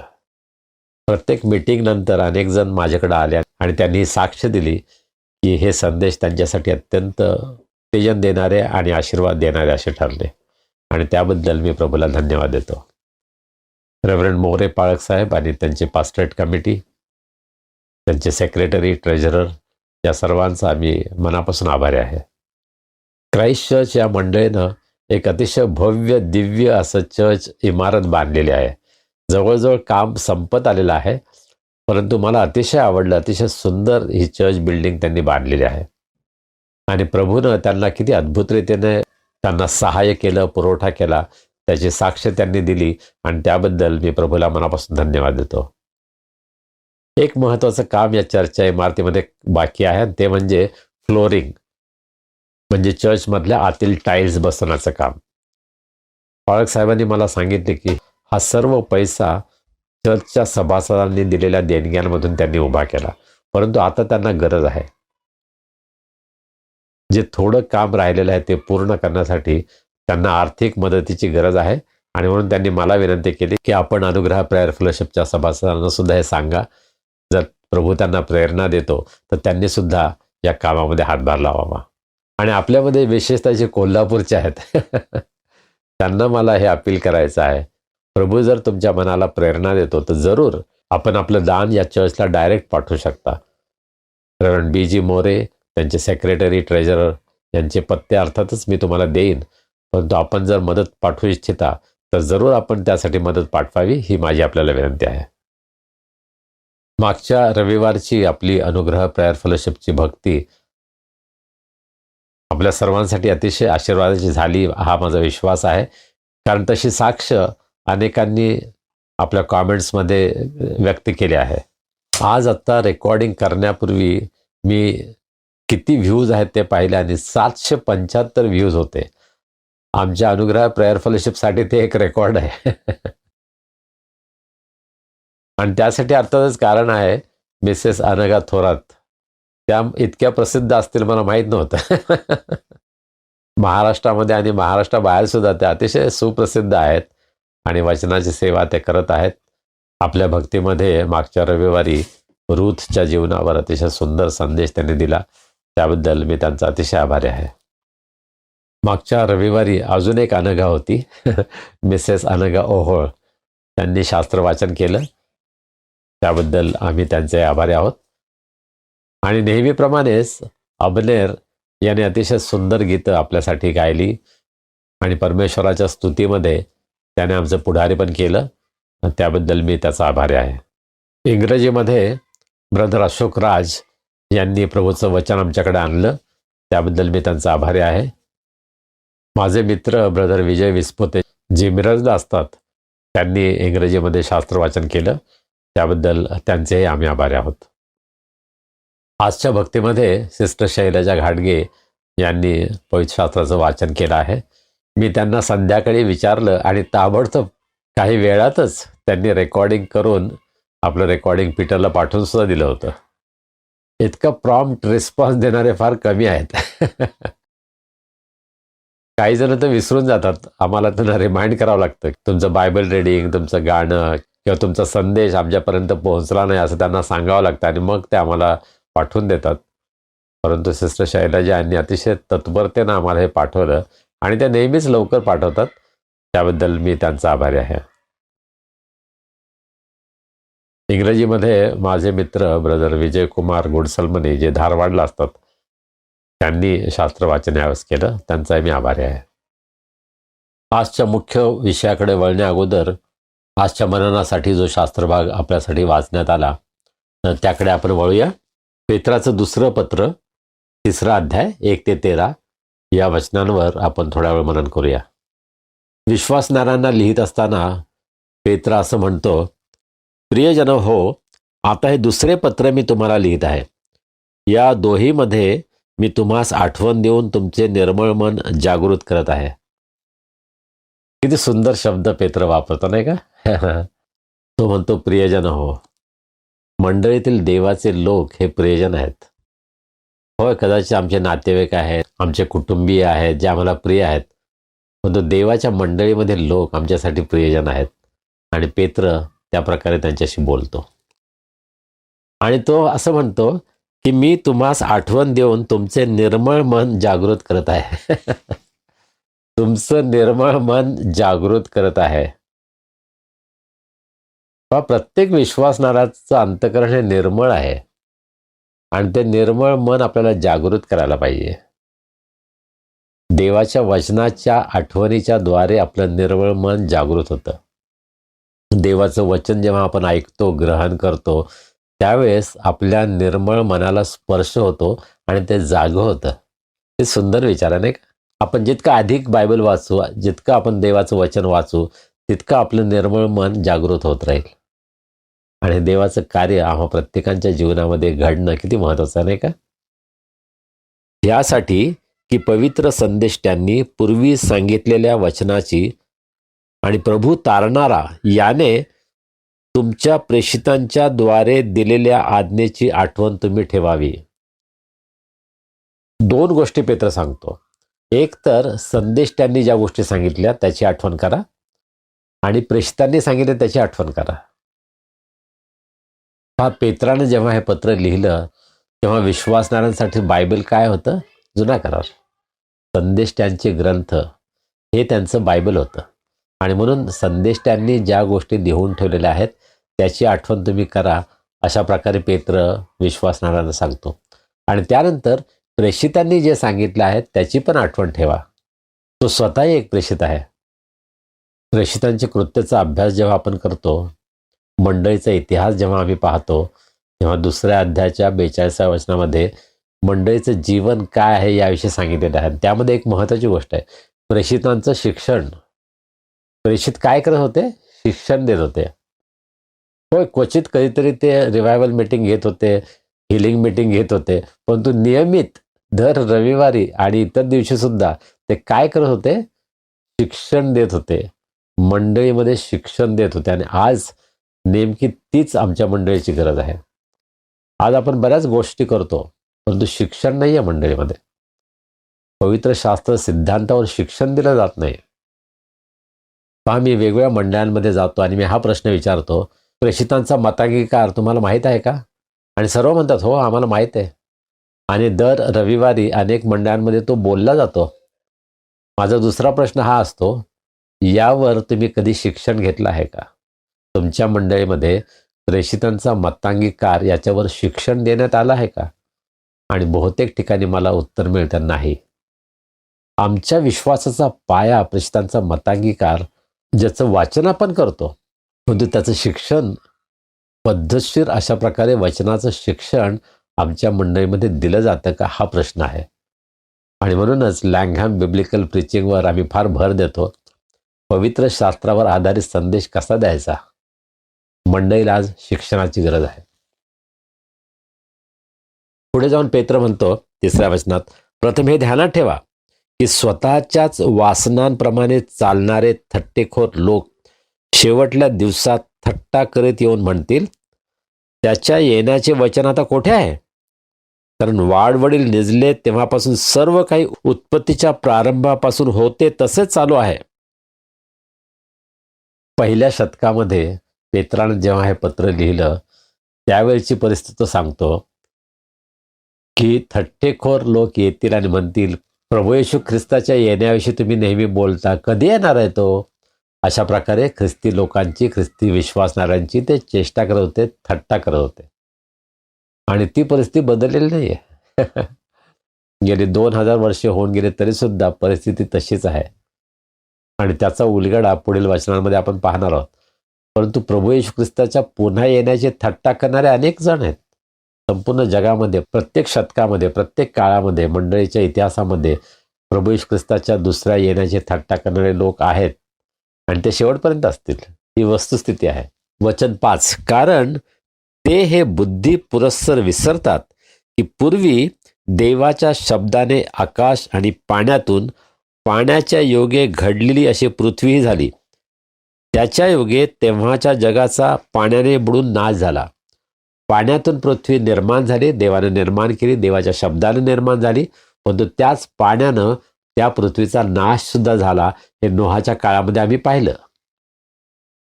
प्रत्येक मीटिंग नंतर अनेक जण माझ्याकडे आले आणि त्यांनी साक्ष दिली की हे संदेश त्यांच्यासाठी अत्यंत उत्तेजन देणारे आणि आशीर्वाद देणारे असे ठरले, आणि त्याबद्दल मी प्रभूला धन्यवाद देतो. रेव्हरंड मोरे पाळक साहेब आणि त्यांचे पास्टरेट कमिटी, त्यांचे सेक्रेटरी, ट्रेझरर, या सर्वांचा मी मनापासून आभारी आहे. क्राइस्ट चर्च या मंडळीनं एक अतिशय भव्य दिव्य असं चर्च इमारत बांधलेली आहे. जवळजवळ काम संपत आलेलं आहे, परंतु मला अतिशय आवडलं. अतिशय सुंदर ही चर्च बिल्डिंग त्यांनी बांधलेली आहे, आणि प्रभूनं त्यांना किती अद्भुत रीतीने त्यांना सहाय्य केलं, पुरवठा केला, त्याची साक्ष त्यांनी दिली, आणि त्याबद्दल मी प्रभूला मनापासून धन्यवाद देतो. एक महत्त्वाचं काम या चर्चच्या इमारतीमध्ये बाकी आहे, ते म्हणजे फ्लोरिंग, म्हणजे चर्चमधल्या आतील टाईल्स बसवण्याचं काम. पाळक साहेबांनी मला सांगितले की हा सर्व पैसा चर्चच्या सभासदांनी दिलेल्या देणग्यांमधून त्यांनी उभा केला, परंतु आता त्यांना गरज आहे. जे थोडं काम राहिलेलं आहे ते पूर्ण करण्यासाठी त्यांना आर्थिक मदतीची गरज आहे, आणि म्हणून त्यांनी मला विनंती केली की आपण अनुग्रह प्रेयर फेलोशिपच्या सभासदांना सुद्धा हे सांगा, जर प्रभू त्यांना प्रेरणा देतो तर त्यांनी सुद्धा या कामामध्ये हातभार लावावा. आणि आपल्यामध्ये विशेषतः जे कोल्हापूरचे आहेत त्यांना मला हे अपील करायचं आहे, प्रभू जर तुमच्या मनाला प्रेरणा देतो तर जरूर आपण आपलं दान या चर्चला डायरेक्ट पाठवू शकता. रेव्हरंड BG मोरे, त्यांचे सेक्रेटरी, ट्रेझरर यांचे पत्ते अर्थातच मी तुम्हाला देईन, परंतु आपण जर मदत पाठवू इच्छिता तर जरूर आपण त्यासाठी मदत पाठवावी, ही माझी आपल्याला विनंती आहे. मागच्या रविवारची आपली अनुग्रह प्रेयर फेलोशिपची भक्ती आपल्या सर्वांसाठी अतिशय आशीर्वादाची झाली, हा माझा विश्वास आहे. कारण तशी साक्ष अनेकांनी आपल्या कॉमेंट्समध्ये व्यक्त केली आहे. आज आत्ता रेकॉर्डिंग करण्यापूर्वी मी किती व्ह्यूज आहेत ते पाहिले, आणि 775 व्ह्यूज होते. आमच्या अनुग्रह प्रेयर फेलोशिपसाठी ते एक रेकॉर्ड आहे. आणि त्यासाठी अर्थातच कारण आहे मिसेस अनघा थोरात. त्या इतक्या प्रसिद्ध असतील मला माहीत नव्हतं. महाराष्ट्रामध्ये आणि महाराष्ट्राबाहेर सुद्धा त्या अतिशय सुप्रसिद्ध आहेत, आणि वचनाची सेवा ते करत आहेत. आपल्या भक्तीमध्ये मागच्या रविवारी रूथच्या जीवनावर अतिशय सुंदर संदेश त्यांनी दिला, त्याबद्दल मी त्यांचा अतिशय आभारी आहे. मागच्या रविवारी अजून एक अनघा होती, मिसेस अनघा ओहोळ. त्यांनी शास्त्र वाचन केलं, त्याबद्दल आम्ही त्यांचे आभारी आहोत. आणि नेहमीप्रमाणेच अबनेर याने अतिशय सुंदर गीतं आपल्यासाठी गायली, आणि परमेश्वराच्या स्तुतीमध्ये त्याने आमचं पुढारी पण केलं, त्याबद्दल मी त्याचा आभारी आहे. इंग्रजीमध्ये ब्रदर अशोक राज यांनी प्रभूचं वचन आमच्याकडे आणलं, त्याबद्दल मी त्यांचा आभारी आहे. माझे मित्र ब्रदर विजय विस्पुते जे मिरजला असतात, त्यांनी इंग्रजीमध्ये शास्त्र वाचन केलं, त्याबद्दल त्यांचेही आम्ही आभारी आहोत. आजच्या भक्तीमध्ये सिस्टर शैलजा घाटगे यांनी पवित्रशास्त्राचं वाचन केलं आहे. मी त्यांना संध्याकाळी विचारलं, आणि ताबडतोब काही वेळातच त्यांनी रेकॉर्डिंग करून आपलं रेकॉर्डिंग पीटरला पाठवून सुद्धा दिलं होतं. इतका प्रॉम्प्ट रिस्पॉन्स देणारे फार कमी आहेत. काही जण तर विसरून जातात, आम्हाला त्यांना रिमाइंड करावं लागतं. तुमचं बायबल रीडिंग, तुमचं गाणं किंवा तुमचा संदेश आमच्यापर्यंत पोहोचला नाही असं त्यांना सांगावं लागतं, आणि मग ते आम्हाला पाठवून देतात. परंतु सिस्टर शैलजा यांनी अतिशय तत्परतेनं आम्हाला हे पाठवलं, आणि त्या नेहमीच लवकर पाठवतात, त्याबद्दल मी त्यांचा आभारी आहे. इंग्रजीमध्ये माझे मित्र ब्रदर विजय कुमार गुडसलमने जे धारवाडला असतात, त्यांनी शास्त्र वाचन यावेळेस केलं, त्यांचाही मी आभारी आहे. आजच्या मुख्य विषयाकडे वळण्या अगोदर आजच्या मननासाठी जो शास्त्रभाग आपल्यासाठी वाचण्यात आला तर त्याकडे आपण वळूया. पेत्राचं दुसरं पत्र, 3रा अध्याय 1 ते 13 या वचनांवर आपण थोडा वेळ मनन करूया. विश्वासणाऱ्यांना लिहित असताना पेत्रा असं म्हणतो, प्रियजन हो, आता हे दुसरे पत्र मी तुम्हाला लिहित आहे. या दोहीमध्ये मी तुम्हास आठवण देऊन तुमचे निर्मळ मन जागृत करत आहे. किती सुंदर शब्द पेत्र वापरतो नाही का? तो म्हणतो प्रियजन हो. मंडळीतील देवाचे लोक हे प्रियजन आहेत. होय, कदाचित आमचे नातेवाईक आहेत, आमचे कुटुंबीय आहेत, जे आम्हाला प्रिय आहेत, परंतु देवाच्या मंडळीमध्ये लोक आमच्यासाठी प्रियजन आहेत आणि पेत्र त्या प्रकारे त्यांच्याशी बोलतो आणि तो असं म्हणतो की मी तुम्हास आठवण देऊन तुमचे निर्मळ मन जागृत करत आहे. तुमचं निर्मळ मन जागृत करत आहे. प्रत्येक विश्वासणाराचं अंतःकरण हे निर्मळ आहे आणि ते निर्मळ मन आपल्याला जागृत करायला पाहिजे. देवाच्या वचनाच्या आठवणीच्या द्वारे आपलं निर्मळ मन जागृत होतं. देवाचं वचन जेव्हा आपण ऐकतो, ग्रहण करतो, त्यावेळेस आपल्या निर्मळ मनाला स्पर्श होतो आणि ते जागं होतं. हे सुंदर विचार आहे नाही का? आपण जितकं अधिक बायबल वाचू, जितकं आपण देवाचं वचन वाचू, तितकं आपलं निर्मळ मन जागृत होत राहील आणि देवाचं कार्य आम्हा प्रत्येकाच्या जीवनामध्ये घडणं किती महत्त्वाचं आहे नाही का? यासाठी की पवित्र संदेश त्यांनी पूर्वी सांगितलेल्या वचनाची आणि प्रभू तारणारा याने तुमच्या प्रेषितांच्या द्वारे दिलेल्या आज्ञेची आठवण तुम्ही ठेवावी. 2 गोष्टी पेत्र सांगतो. एक तर संदेश त्यांनी ज्या गोष्टी सांगितल्या त्याची आठवण करा आणि प्रेषितांनी सांगितले त्याची आठवण करा. पेत्रानं जेव्हा हे पत्र लिहिलं तेव्हा विश्वासणाऱ्यांसाठी बायबल काय होतं? जुना करार. संदेश त्यांचे ग्रंथ हे त्यांचं बायबल होतं आणि म्हणून संदेश त्यांनी ज्या गोष्टी लिहून ठेवलेल्या आहेत त्याची आठवण तुम्ही करा, अशा प्रकारे पेत्र विश्वासणाऱ्यांना सांगतो. आणि त्यानंतर प्रेषितांनी जे सांगितलं आहे त्याची पण आठवण ठेवा. तो स्वतःही एक प्रेषित आहे. प्रेषितांच्या कृत्याचा अभ्यास जेव्हा आपण करतो, मंडळीचा इतिहास जेव्हा आम्ही पाहतो, तेव्हा 2 अध्यायाच्या 42व्या वचनामध्ये मंडळीचं जीवन काय आहे याविषयी सांगितलेलं आहे. त्यामध्ये एक महत्त्वाची गोष्ट आहे, प्रेषितांचं शिक्षण. प्रेषित काय करत होते? शिक्षण देत होते. होय, क्वचित कधीतरी ते रिवायवल मीटिंग घेत होते, हिलिंग मीटिंग घेत होते, परंतु नियमित दर रविवारी आणि इतर दिवशी सुद्धा ते काय करत होते? शिक्षण देत होते. मंडळीमध्ये शिक्षण देत होते. आणि आज नेमकी तीच आमच्या मंडळीची गरज आहे. आज आपण बऱ्याच गोष्टी करतो, परंतु शिक्षण नाही आहे मंडळीमध्ये. पवित्र शास्त्र सिद्धांतावर शिक्षण दिलं जात नाही. मी वेगवेगळ्या मंडळांमध्ये जातो आणि मी हा प्रश्न विचारतो, प्रेषितांचा मतांगीकार तुम्हाला माहीत आहे का? आणि सर्व म्हणतात हो, आम्हाला माहीत आहे. आणि दर रविवारी अनेक मंडळांमध्ये तो बोलला जातो. माझा दुसरा प्रश्न हा असतो, यावर तुम्ही कधी शिक्षण घेतलं आहे का? तुमच्या मंडळीमध्ये प्रेषितांचा मतांगीकार याच्यावर शिक्षण देण्यात आलं आहे का? आणि बहुतेक ठिकाणी मला उत्तर मिळतं नाही. आमच्या विश्वासाचा पाया प्रेषितांचा मतांगीकार, ज्याचं वाचन आपण करतो, परंतु त्याचं शिक्षण पद्धतशीर अशा प्रकारे वचनाचं शिक्षण आमच्या मंडळीमध्ये दिलं जातं का, हा प्रश्न आहे. आणि म्हणूनच लँगहॅम बिब्लिकल प्रिचिंगवर आम्ही फार भर देतो. पवित्र शास्त्रावर आधारित संदेश कसा द्यायचा? मंडळीला आज शिक्षणाची गरज आहे. पुढे जाऊन पेत्र म्हणतो 3ऱ्या वचनात, प्रथम हे ध्यानात ठेवा की स्वतःच्याच वासनांप्रमाणे चालणारे थट्टेखोर लोक शेवटल्या दिवसात थट्टा करीत येऊन म्हणतील, त्याच्या येण्याचे वचन आता कोठे आहे? कारण वाडवडील निजले तेव्हापासून सर्व काही उत्पत्तीच्या प्रारंभापासून होते तसेच चालू आहे. पहिल्या शतकामध्ये पेत्रानं जेव्हा हे पत्र लिहिलं त्यावेळची परिस्थिती सांगतो की थट्टेखोर लोक येतील आणि म्हणतील, प्रभू येशू ख्रिस्ताच्या येण्याविषयी तुम्ही नेहमी बोलता, कधी येणार आहे तो? अशा प्रकारे ख्रिस्ती लोकांची, ख्रिस्ती विश्वासणाऱ्यांची ते चेष्टा करत होते, थट्टा करत होते. आणि ती परिस्थिती बदललेली नाही आहे. गेली 2000 वर्षे होऊन गेले तरी सुद्धा परिस्थिती तशीच आहे. आणि त्याचा उलगडा पुढील वचनांमध्ये आपण पाहणार आहोत. परंतु प्रभू येशू ख्रिस्ताच्या पुन्हा येण्याचे थट्टा करणारे अनेक जण आहेत. संपूर्ण जगामध्ये, प्रत्येक शतकामध्ये, प्रत्येक काळामध्ये, मंडळीच्या इतिहासामध्ये प्रभू येशू ख्रिस्ताच्या दुसऱ्या येण्याचे थट्टा करणारे लोक आहेत आणि ते शेवटपर्यंत असतील. ही वस्तुस्थिती आहे. वचन 5, कारण ते हे बुद्धी पुरस्सर विसरतात की पूर्वी देवाच्या शब्दाने आकाश आणि पाण्यातून पाण्याच्या योगे घडलेली अशी पृथ्वी झाली. त्याच्या योगे तेव्हाच्या जगाचा पाण्याने बुडून नाश झाला. पाण्यातून पृथ्वी निर्माण झाली, देवाने निर्माण केली, देवाच्या शब्दाने निर्माण झाली, परंतु त्याच पाण्यानं त्या पृथ्वीचा नाश सुद्धा झाला हे नोहाच्या काळामध्ये आम्ही पाहिलं.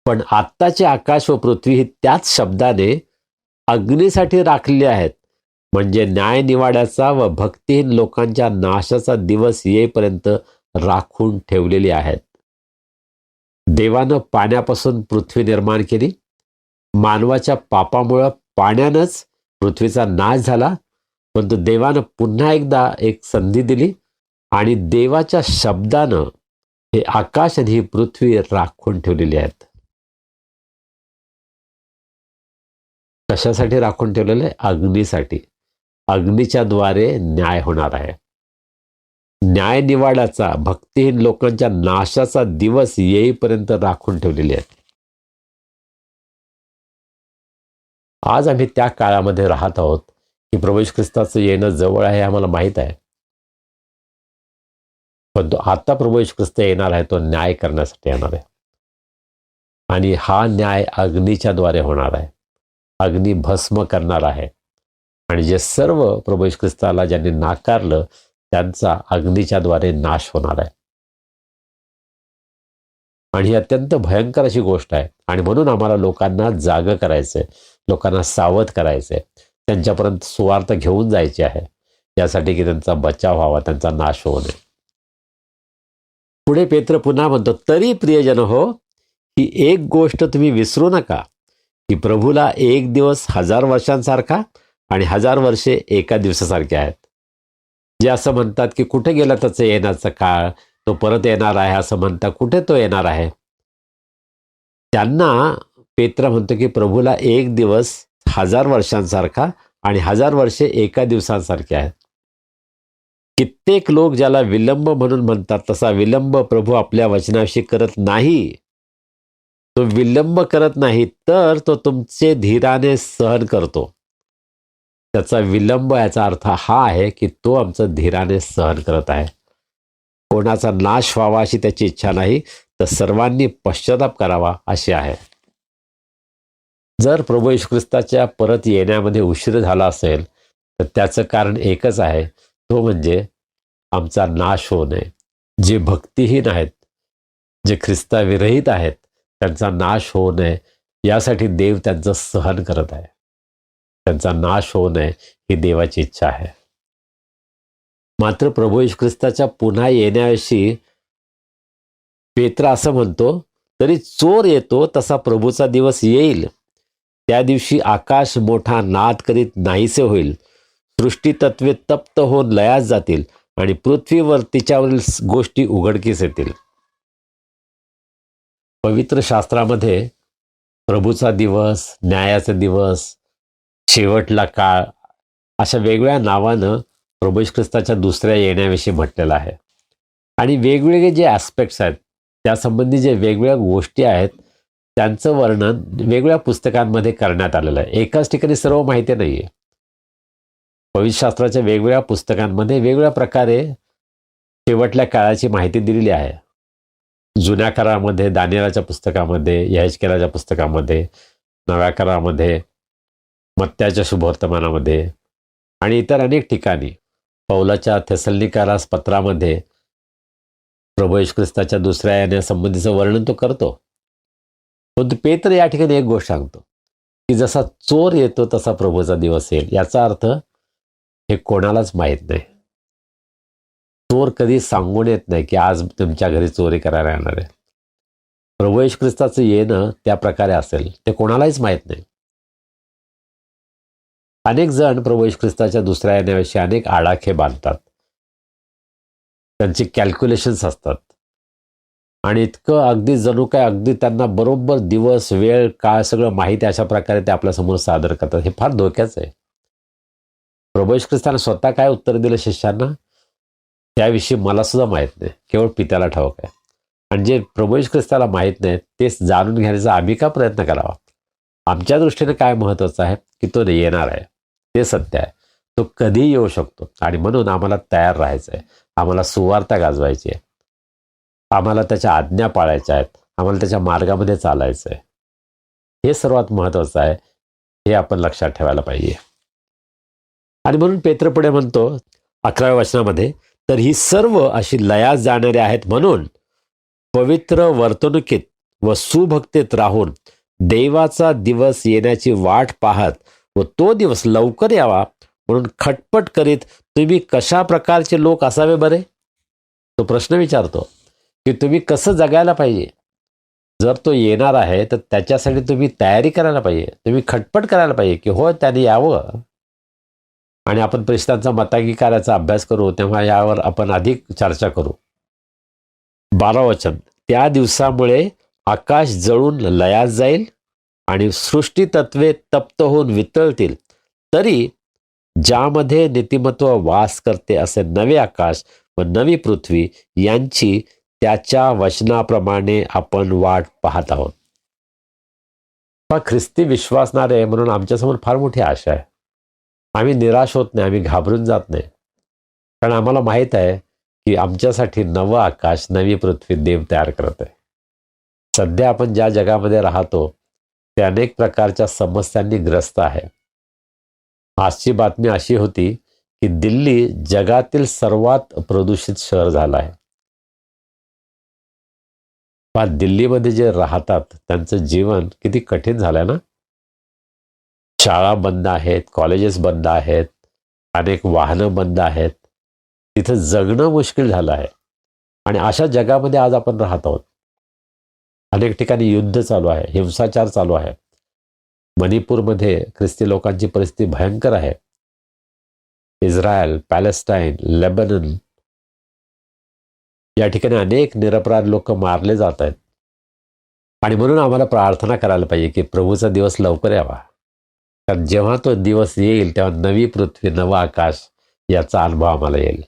पण आत्ताचे आकाश व पृथ्वी ही त्याच शब्दाने अग्नीसाठी राखलेली आहेत, म्हणजे न्याय निवाड्याचा व भक्तिहीन लोकांच्या नाशाचा दिवस येईपर्यंत राखून ठेवलेली आहेत. देवानं पाण्यापासून पृथ्वी निर्माण केली. मानवाच्या पापामुळं पाण्यानंच पृथ्वीचा नाश झाला, परंतु देवानं पुन्हा एकदा एक संधी दिली आणि देवाच्या शब्दानं हे आकाश आणि ही पृथ्वी राखून ठेवलेली आहेत. कशासाठी राखून ठेवलेलं आहे? अग्नीसाठी. अग्नीच्या द्वारे न्याय होणार आहे. न्याय निवाडाचा, भक्तिहीन लोकांच्या नाशाचा दिवस येईपर्यंत राखून ठेवलेले आहेत. आज आम्ही त्या काळामध्ये राहत आहोत की प्रभू येशू ख्रिस्ताचं येणं जवळ आहे, आम्हाला माहीत आहे. पण तो आता प्रभू येशू ख्रिस्त येणार आहे, तो न्याय करण्यासाठी येणार आहे. आणि हा न्याय अग्नीच्या द्वारे होणार आहे. अग्नी भस्म करणार आहे. आणि जे सर्व प्रभू येशू ख्रिस्ताला ज्यांनी नाकारलं त्यांचा अग्नीच्या द्वारे नाश होणार आहे. आणि ही अत्यंत भयंकर अशी गोष्ट आहे. आणि म्हणून आम्हाला लोकांना जागं करायचंय, लोकांना सावध करायचंय, त्यांच्यापर्यंत सुवार्थ घेऊन जायची आहे, यासाठी की त्यांचा बचाव व्हावा, त्यांचा नाश होऊ नये. पुढे पेत्र पुन्हा म्हणतो, तरी प्रियजन हो, ही एक गोष्ट तुम्ही विसरू नका की प्रभूला एक दिवस 1000 वर्षांसारखा आणि 1000 वर्षे एका दिवसासारखे आहेत. जे असं म्हणतात की कुठे गेला त्याचं येण्याचा काळ, तो परत येणार आहे असं म्हणतात, कुठे तो येणार आहे? त्यांना पेत्र म्हणतो की प्रभूला एक दिवस 1000 वर्षांसारखा आणि 1000 वर्षे एका दिवसांसारखे आहेत. कित्येक लोक ज्याला विलंब म्हणून म्हणतात, तसा विलंब प्रभू आपल्या वचनाविषयी करत नाही. तो विलंब करत नाही, तर तो तुमचे धीराने सहन करतो. त्याचा विलंब याचा अर्थ हा आहे की तो आमचं धीराने सहन करत आहे. कोणाचा नाश व्हावा अशी त्याची इच्छा नाही, तर सर्वांनी पश्चाताप करावा अशी आहे. जर प्रभू येशू ख्रिस्ताच्या परत येण्यामध्ये उशीर झाला असेल तर त्याचं कारण एकच आहे, तो म्हणजे आमचा नाश होऊ नये. जे भक्तिहीन आहेत, जे ख्रिस्ताविरहित आहेत, त्यांचा नाश होऊ नये यासाठी देव त्यांचं सहन करत आहे. त्यांचा नाश होऊ नये ही देवाची इच्छा आहे. मात्र प्रभू येशू ख्रिस्ताच्या पुन्हा येण्याविषयी पेत्र असं म्हणतो, तरी चोर येतो तसा प्रभूचा दिवस येईल. त्या दिवशी आकाश मोठा नाद करीत नाहीसे होईल, सृष्टी तत्वे तप्त होऊन लयास जातील आणि पृथ्वीवर तिच्यावरील गोष्टी उघडकीस येतील. पवित्र शास्त्रामध्ये प्रभूचा दिवस, न्यायाचा दिवस, शेवटला काळ अशा वेगवेगळ्या नावानं प्रभू येशू ख्रिस्ताच्या दुसऱ्या येण्याविषयी म्हटलेलं आहे. आणि वेगवेगळे जे ॲस्पेक्ट्स आहेत, त्यासंबंधी जे वेगवेगळ्या गोष्टी आहेत, त्यांचं वर्णन वेगवेगळ्या पुस्तकांमध्ये करण्यात आलेलं आहे. एकाच ठिकाणी सर्व माहिती नाही आहे. पवित्र शास्त्राच्या वेगवेगळ्या पुस्तकांमध्ये वेगवेगळ्या प्रकारे शेवटल्या काळाची माहिती दिलेली आहे. जुन्या करारामध्ये, दानिएलाच्या पुस्तकामध्ये, यहेजकेलाच्या पुस्तकामध्ये, नव्या करारामध्ये, मत्त्याच्या शुभवर्तमानामध्ये आणि इतर अनेक ठिकाणी पौलाच्या थेसलोनिकास पत्रामध्ये प्रभू येशू ख्रिस्ताच्या दुसऱ्या येण्यासंबंधीचं वर्णन तो करतो. पण पेत्र या ठिकाणी एक गोष्ट सांगतो की जसा चोर येतो तसा प्रभूचा दिवस येईल. याचा अर्थ हे कोणालाच माहीत नाही. चोर कधी सांगून येत नाही की आज तुमच्या घरी चोरी करायला येणार आहे. प्रभू येशू ख्रिस्ताचं येणं त्या प्रकारे असेल ते कोणालाच माहीत नाही. अनेक जण प्रभू येशू ख्रिस्ताच्या दुसऱ्या येण्याविषयी अनेक आडाखे बांधतात. त्यांची कॅल्क्युलेशन्स असतात आणि इतकं अगदी जणू काय अगदी त्यांना बरोबर दिवस, वेळ, काळ सगळं माहिती अशा प्रकारे ते आपल्यासमोर सादर करतात. हे फार धोक्याचं आहे. प्रभू येशू ख्रिस्ताने स्वतः काय उत्तर दिलं शिष्यांना त्याविषयी मला सुद्धा माहीत नाही, केवळ पित्याला ठाऊक आहे. आणि जे प्रभू येशू ख्रिस्ताला माहीत नाही तेच जाणून घेण्याचा आम्ही का प्रयत्न करावा? आमच्या दृष्टीने काय महत्त्वाचं आहे की तो येणार आहे, ते सत्य आहे. तो कधीही येऊ शकतो आणि म्हणून आम्हाला तयार राहायचं आहे. आम्हाला सुवार्ता गाजवायची आहे, आम्हाला त्याच्या आज्ञा पाळायच्या आहेत, आम्हाला त्याच्या मार्गामध्ये चालायचं आहे. हे सर्वात महत्त्वाचं आहे. हे आपण लक्षात ठेवायला पाहिजे. आणि म्हणून पेत्र पुढे म्हणतो 11व्या वचनामध्ये, तर ही सर्व अशी लयास जाणारी आहेत. म्हणून पवित्र वर्तणुकीत व सुभक्तीत राहून देवाचा दिवस येण्याची वाट पाहत व तो दिवस लवकर यावा म्हणून खटपट करीत तुम्ही कशा प्रकारचे लोक असावे बरे? तो प्रश्न विचारतो की तुम्ही कसं जगायला पाहिजे. जर तो येणार आहे तर त्याच्यासाठी तुम्ही तयारी करायला पाहिजे, तुम्ही खटपट करायला पाहिजे की हो त्याने यावं. आणि आपण प्रेषितांचा मतांगीकाराचा अभ्यास करू तेव्हा यावर आपण अधिक चर्चा करू. 12 वचन, त्या दिवसामुळे आकाश जळून लयास जाईल आणि सृष्टी तत्वे तप्त होऊन वितळतील, तरी ज्यामध्ये नीतिमत्व वास करते असे नवे आकाश व नवी पृथ्वी यांची त्याच्या वचनाप्रमाणे आपण वाट पाहत आहोत. ख्रिस्ती विश्वासणारे म्हणून आमच्यासमोर फार मोठी आशा आहे. आम्ही निराश होत नाही, आम्ही घाबरून जात नाही, कारण आम्हाला माहीत आहे की आमच्यासाठी नवं आकाश नवी पृथ्वी देव तयार करत आहे. सध्या आपण ज्या जगामध्ये राहतो ते अनेक प्रकारच्या समस्यांनी ग्रस्त आहे. आजची बातमी अशी होती की दिल्ली जगातील सर्वात प्रदूषित शहर झालं आहे. पण दिल्लीमध्ये जे राहतात त्यांचं जीवन किती कठीण झालंय ना. शाळा बंद आहेत, कॉलेजेस बंद आहेत, अनेक वाहनं बंद आहेत, तिथं जगणं मुश्किल झालं आहे. आणि अशा जगामध्ये आज आपण राहत आहोत. अनेक ठिकाणी युद्ध चालू आहे, हिंसाचार चालू आहे. मणिपूरमध्ये ख्रिस्ती लोकांची परिस्थिती भयंकर आहे. इस्रायल, पॅलेस्टाईन, लेबनन या ठिकाणी अनेक निरपराध लोक मारले जात आहेत. आणि म्हणून आम्हाला प्रार्थना करायला पाहिजे की प्रभूचा दिवस लवकर यावा, कारण जेव्हा तो दिवस येईल तेव्हा नवी पृथ्वी नवं आकाश याचा अनुभव आम्हाला येईल.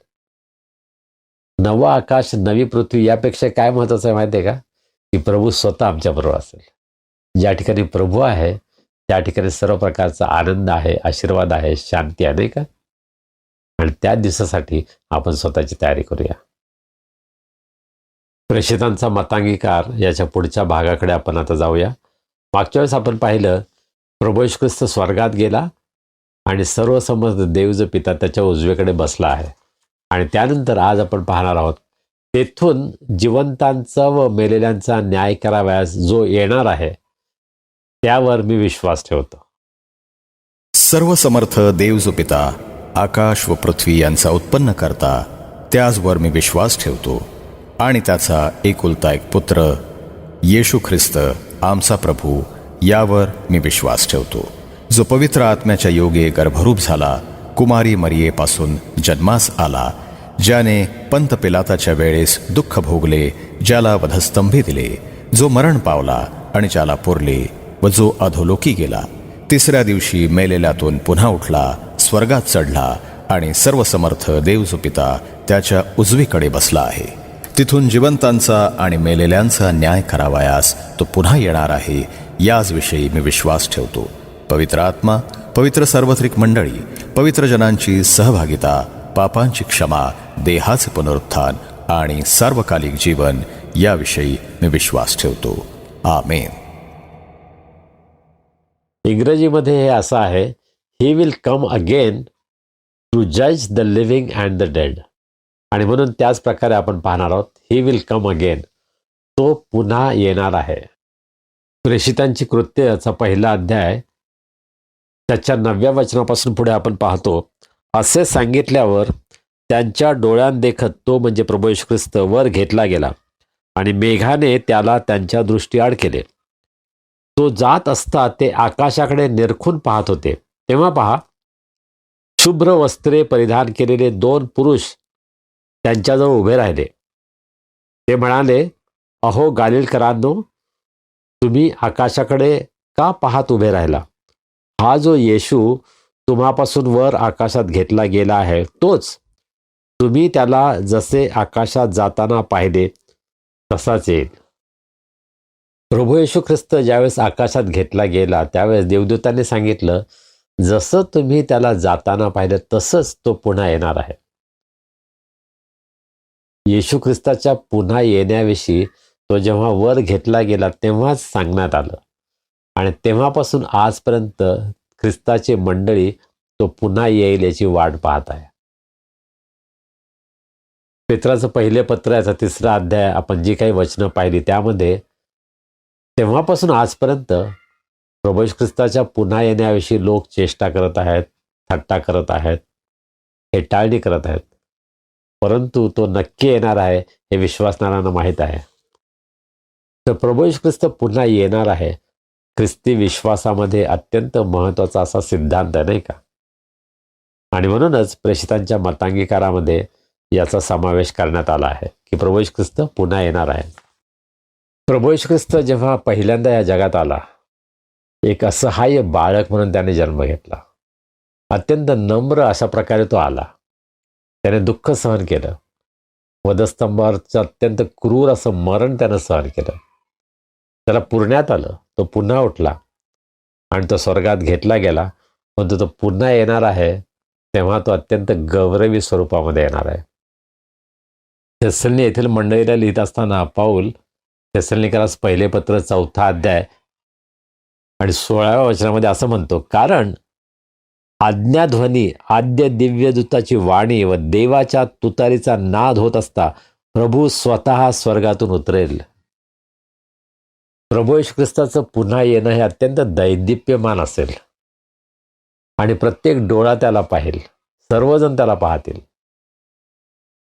नवं आकाश नवी पृथ्वी यापेक्षा काय महत्वाचं आहे माहिती आहे का? की प्रभू स्वतः आमच्याबरोबर असेल. ज्या ठिकाणी प्रभू आहे त्या ठिकाणी सर्व प्रकारचा आनंद आहे, आशीर्वाद आहे, शांती आहे, नाही का? आणि त्या दिवसासाठी आपण स्वतःची तयारी करूया. प्रेषितांचा मतांगीकार याच्या पुढच्या भागाकडे आपण आता जाऊया. मागच्या वेळेस आपण पाहिलं प्रभू येशू ख्रिस्त स्वर्गात गेला आणि सर्व समर्थ देव जो पिता त्याच्या उजवीकडे बसला आहे. आणि त्यानंतर आज आपण पाहणार आहोत तेथून जिवंतांचा व मेलेल्यांचा न्याय करावयास जो येणार आहे त्यावर मी विश्वास ठेवतो. सर्व समर्थ देव जो पिता आकाश व पृथ्वी यांचा उत्पन्न करता त्याचवर मी विश्वास ठेवतो आणि त्याचा एकुलता एक पुत्र येशू ख्रिस्त आमचा प्रभू यावर मी विश्वास ठेवतो, जो पवित्र आत्म्याच्या योगे गर्भरूप झाला, कुमारी मरियेपासून जन्मास आला, ज्याने पंत पिलाताच्या वेळेस दुःख भोगले, ज्याला वधस्तंभी दिले, जो मरण पावला आणि ज्याला पुरले व जो अधोलोकी गेला, तिसऱ्या दिवशी मेलेल्यातून पुन्हा उठला, स्वर्गात चढला आणि सर्व समर्थ देव जो पिता त्याच्या उजवीकडे बसला आहे. तिथून जिवंतांचा आणि मेलेल्यांचा न्याय करावयास तो पुन्हा येणार आहे, याच विषयी मी विश्वास ठेवतो. पवित्र आत्मा, पवित्र सार्वत्रिक मंडळी, पवित्र जनांची सहभागिता, पापांची क्षमा, देहाचे पुनरुत्थान आणि सार्वकालिक जीवन याविषयी मी विश्वास ठेवतो. आमेन. इंग्रजीमध्ये हे असं आहे, he will come again to जज the living and the dead. आणि म्हणून त्याच प्रकारे आपण पाहणार आहोत ही विल कम अगेन, तो पुन्हा येणार आहे. प्रेषितांची कृत्य याचा पहिला अध्याय त्याच्या 9व्या वचनापासून पुढे आपण पाहतो. असे सांगितल्यावर त्यांच्या डोळ्यांदेखत तो म्हणजे प्रभू येशू ख्रिस्त वर घेतला गेला आणि मेघाने त्याला त्यांच्या दृष्टीआड केले. तो जात असता ते आकाशाकडे निरखून पाहत होते. तेव्हा पहा, शुभ्र वस्त्रे परिधान केलेले 2 पुरुष त्यांच्याजवळ उभे राहिले. ते म्हणाले, अहो गालिलकरांनो, तुम्ही आकाशाकडे का पाहत उभे राहिला? हा जो येशू तुम्हापासून वर आकाशात घेतला गेला आहे तोच, तुम्ही त्याला जसे आकाशात जाताना पाहिले तसाच येईल. प्रभू येशू ख्रिस्त ज्यावेळेस आकाशात घेतला गेला त्यावेळेस देवदूतांनी सांगितलं, जसं तुम्ही त्याला जाताना पाहिलं तसंच तो पुन्हा येणार आहे. येशू ख्रिस्ताच्या पुन्हा येण्याविषयी तो जेव्हा वर घेतला गेला तेव्हाच सांगण्यात आलं आणि तेव्हापासून आजपर्यंत ख्रिस्ताची मंडळी तो पुन्हा येईल याची वाट पाहत आहे. पेत्राचं पहिले पत्र याचा 3रा अध्याय आपण जी काही वचनं पाहिली त्यामध्ये तेव्हापासून आजपर्यंत प्रभू येशू ख्रिस्ताच्या पुन्हा येण्याविषयी लोक चेष्टा करत आहेत, थट्टा करत आहेत, हेटाळणी करत आहेत. परंतु तो नक्की येणार आहे हे विश्वासणाऱ्यांना माहीत आहे. तर प्रभू येशू ख्रिस्त पुन्हा येणार आहे ख्रिस्ती विश्वासामध्ये अत्यंत महत्त्वाचा असा सिद्धांत आहे, नाही का? आणि म्हणूनच प्रेषितांच्या मतांगीकारामध्ये याचा समावेश करण्यात आला आहे की प्रभू येशू ख्रिस्त पुन्हा येणार आहे. प्रभू येशू ख्रिस्त जेव्हा पहिल्यांदा या जगात आला, एक असहाय्य बाळक म्हणून त्याने जन्म घेतला. अत्यंत नम्र अशा प्रकारे तो आला. त्याने दुःख सहन केलं. वधस्तंभावरचं अत्यंत क्रूर असं मरण त्यानं सहन केलं. त्याला पुरण्यात आलं. तो पुन्हा उठला आणि तो स्वर्गात घेतला गेला. पण तो पुन्हा येणार आहे तेव्हा तो अत्यंत गौरवी स्वरूपामध्ये येणार आहे. थेसलनी येथील मंडळीला लिहित असताना पाऊल थेसलनिकरास पहिले पत्र 4था अध्याय आणि 16व्या वचनामध्ये असं म्हणतो, कारण आज्ञाध्वनी आद्य दिव्यदूताची वाणी व देवाच्या तुतारीचा नाद होत असता प्रभू स्वतः स्वर्गातून उतरेल. प्रभू येशू ख्रिस्ताचं पुन्हा येणं हे अत्यंत दैदिप्यमान असेल आणि प्रत्येक डोळा त्याला पाहिल, सर्वजण त्याला पाहतील.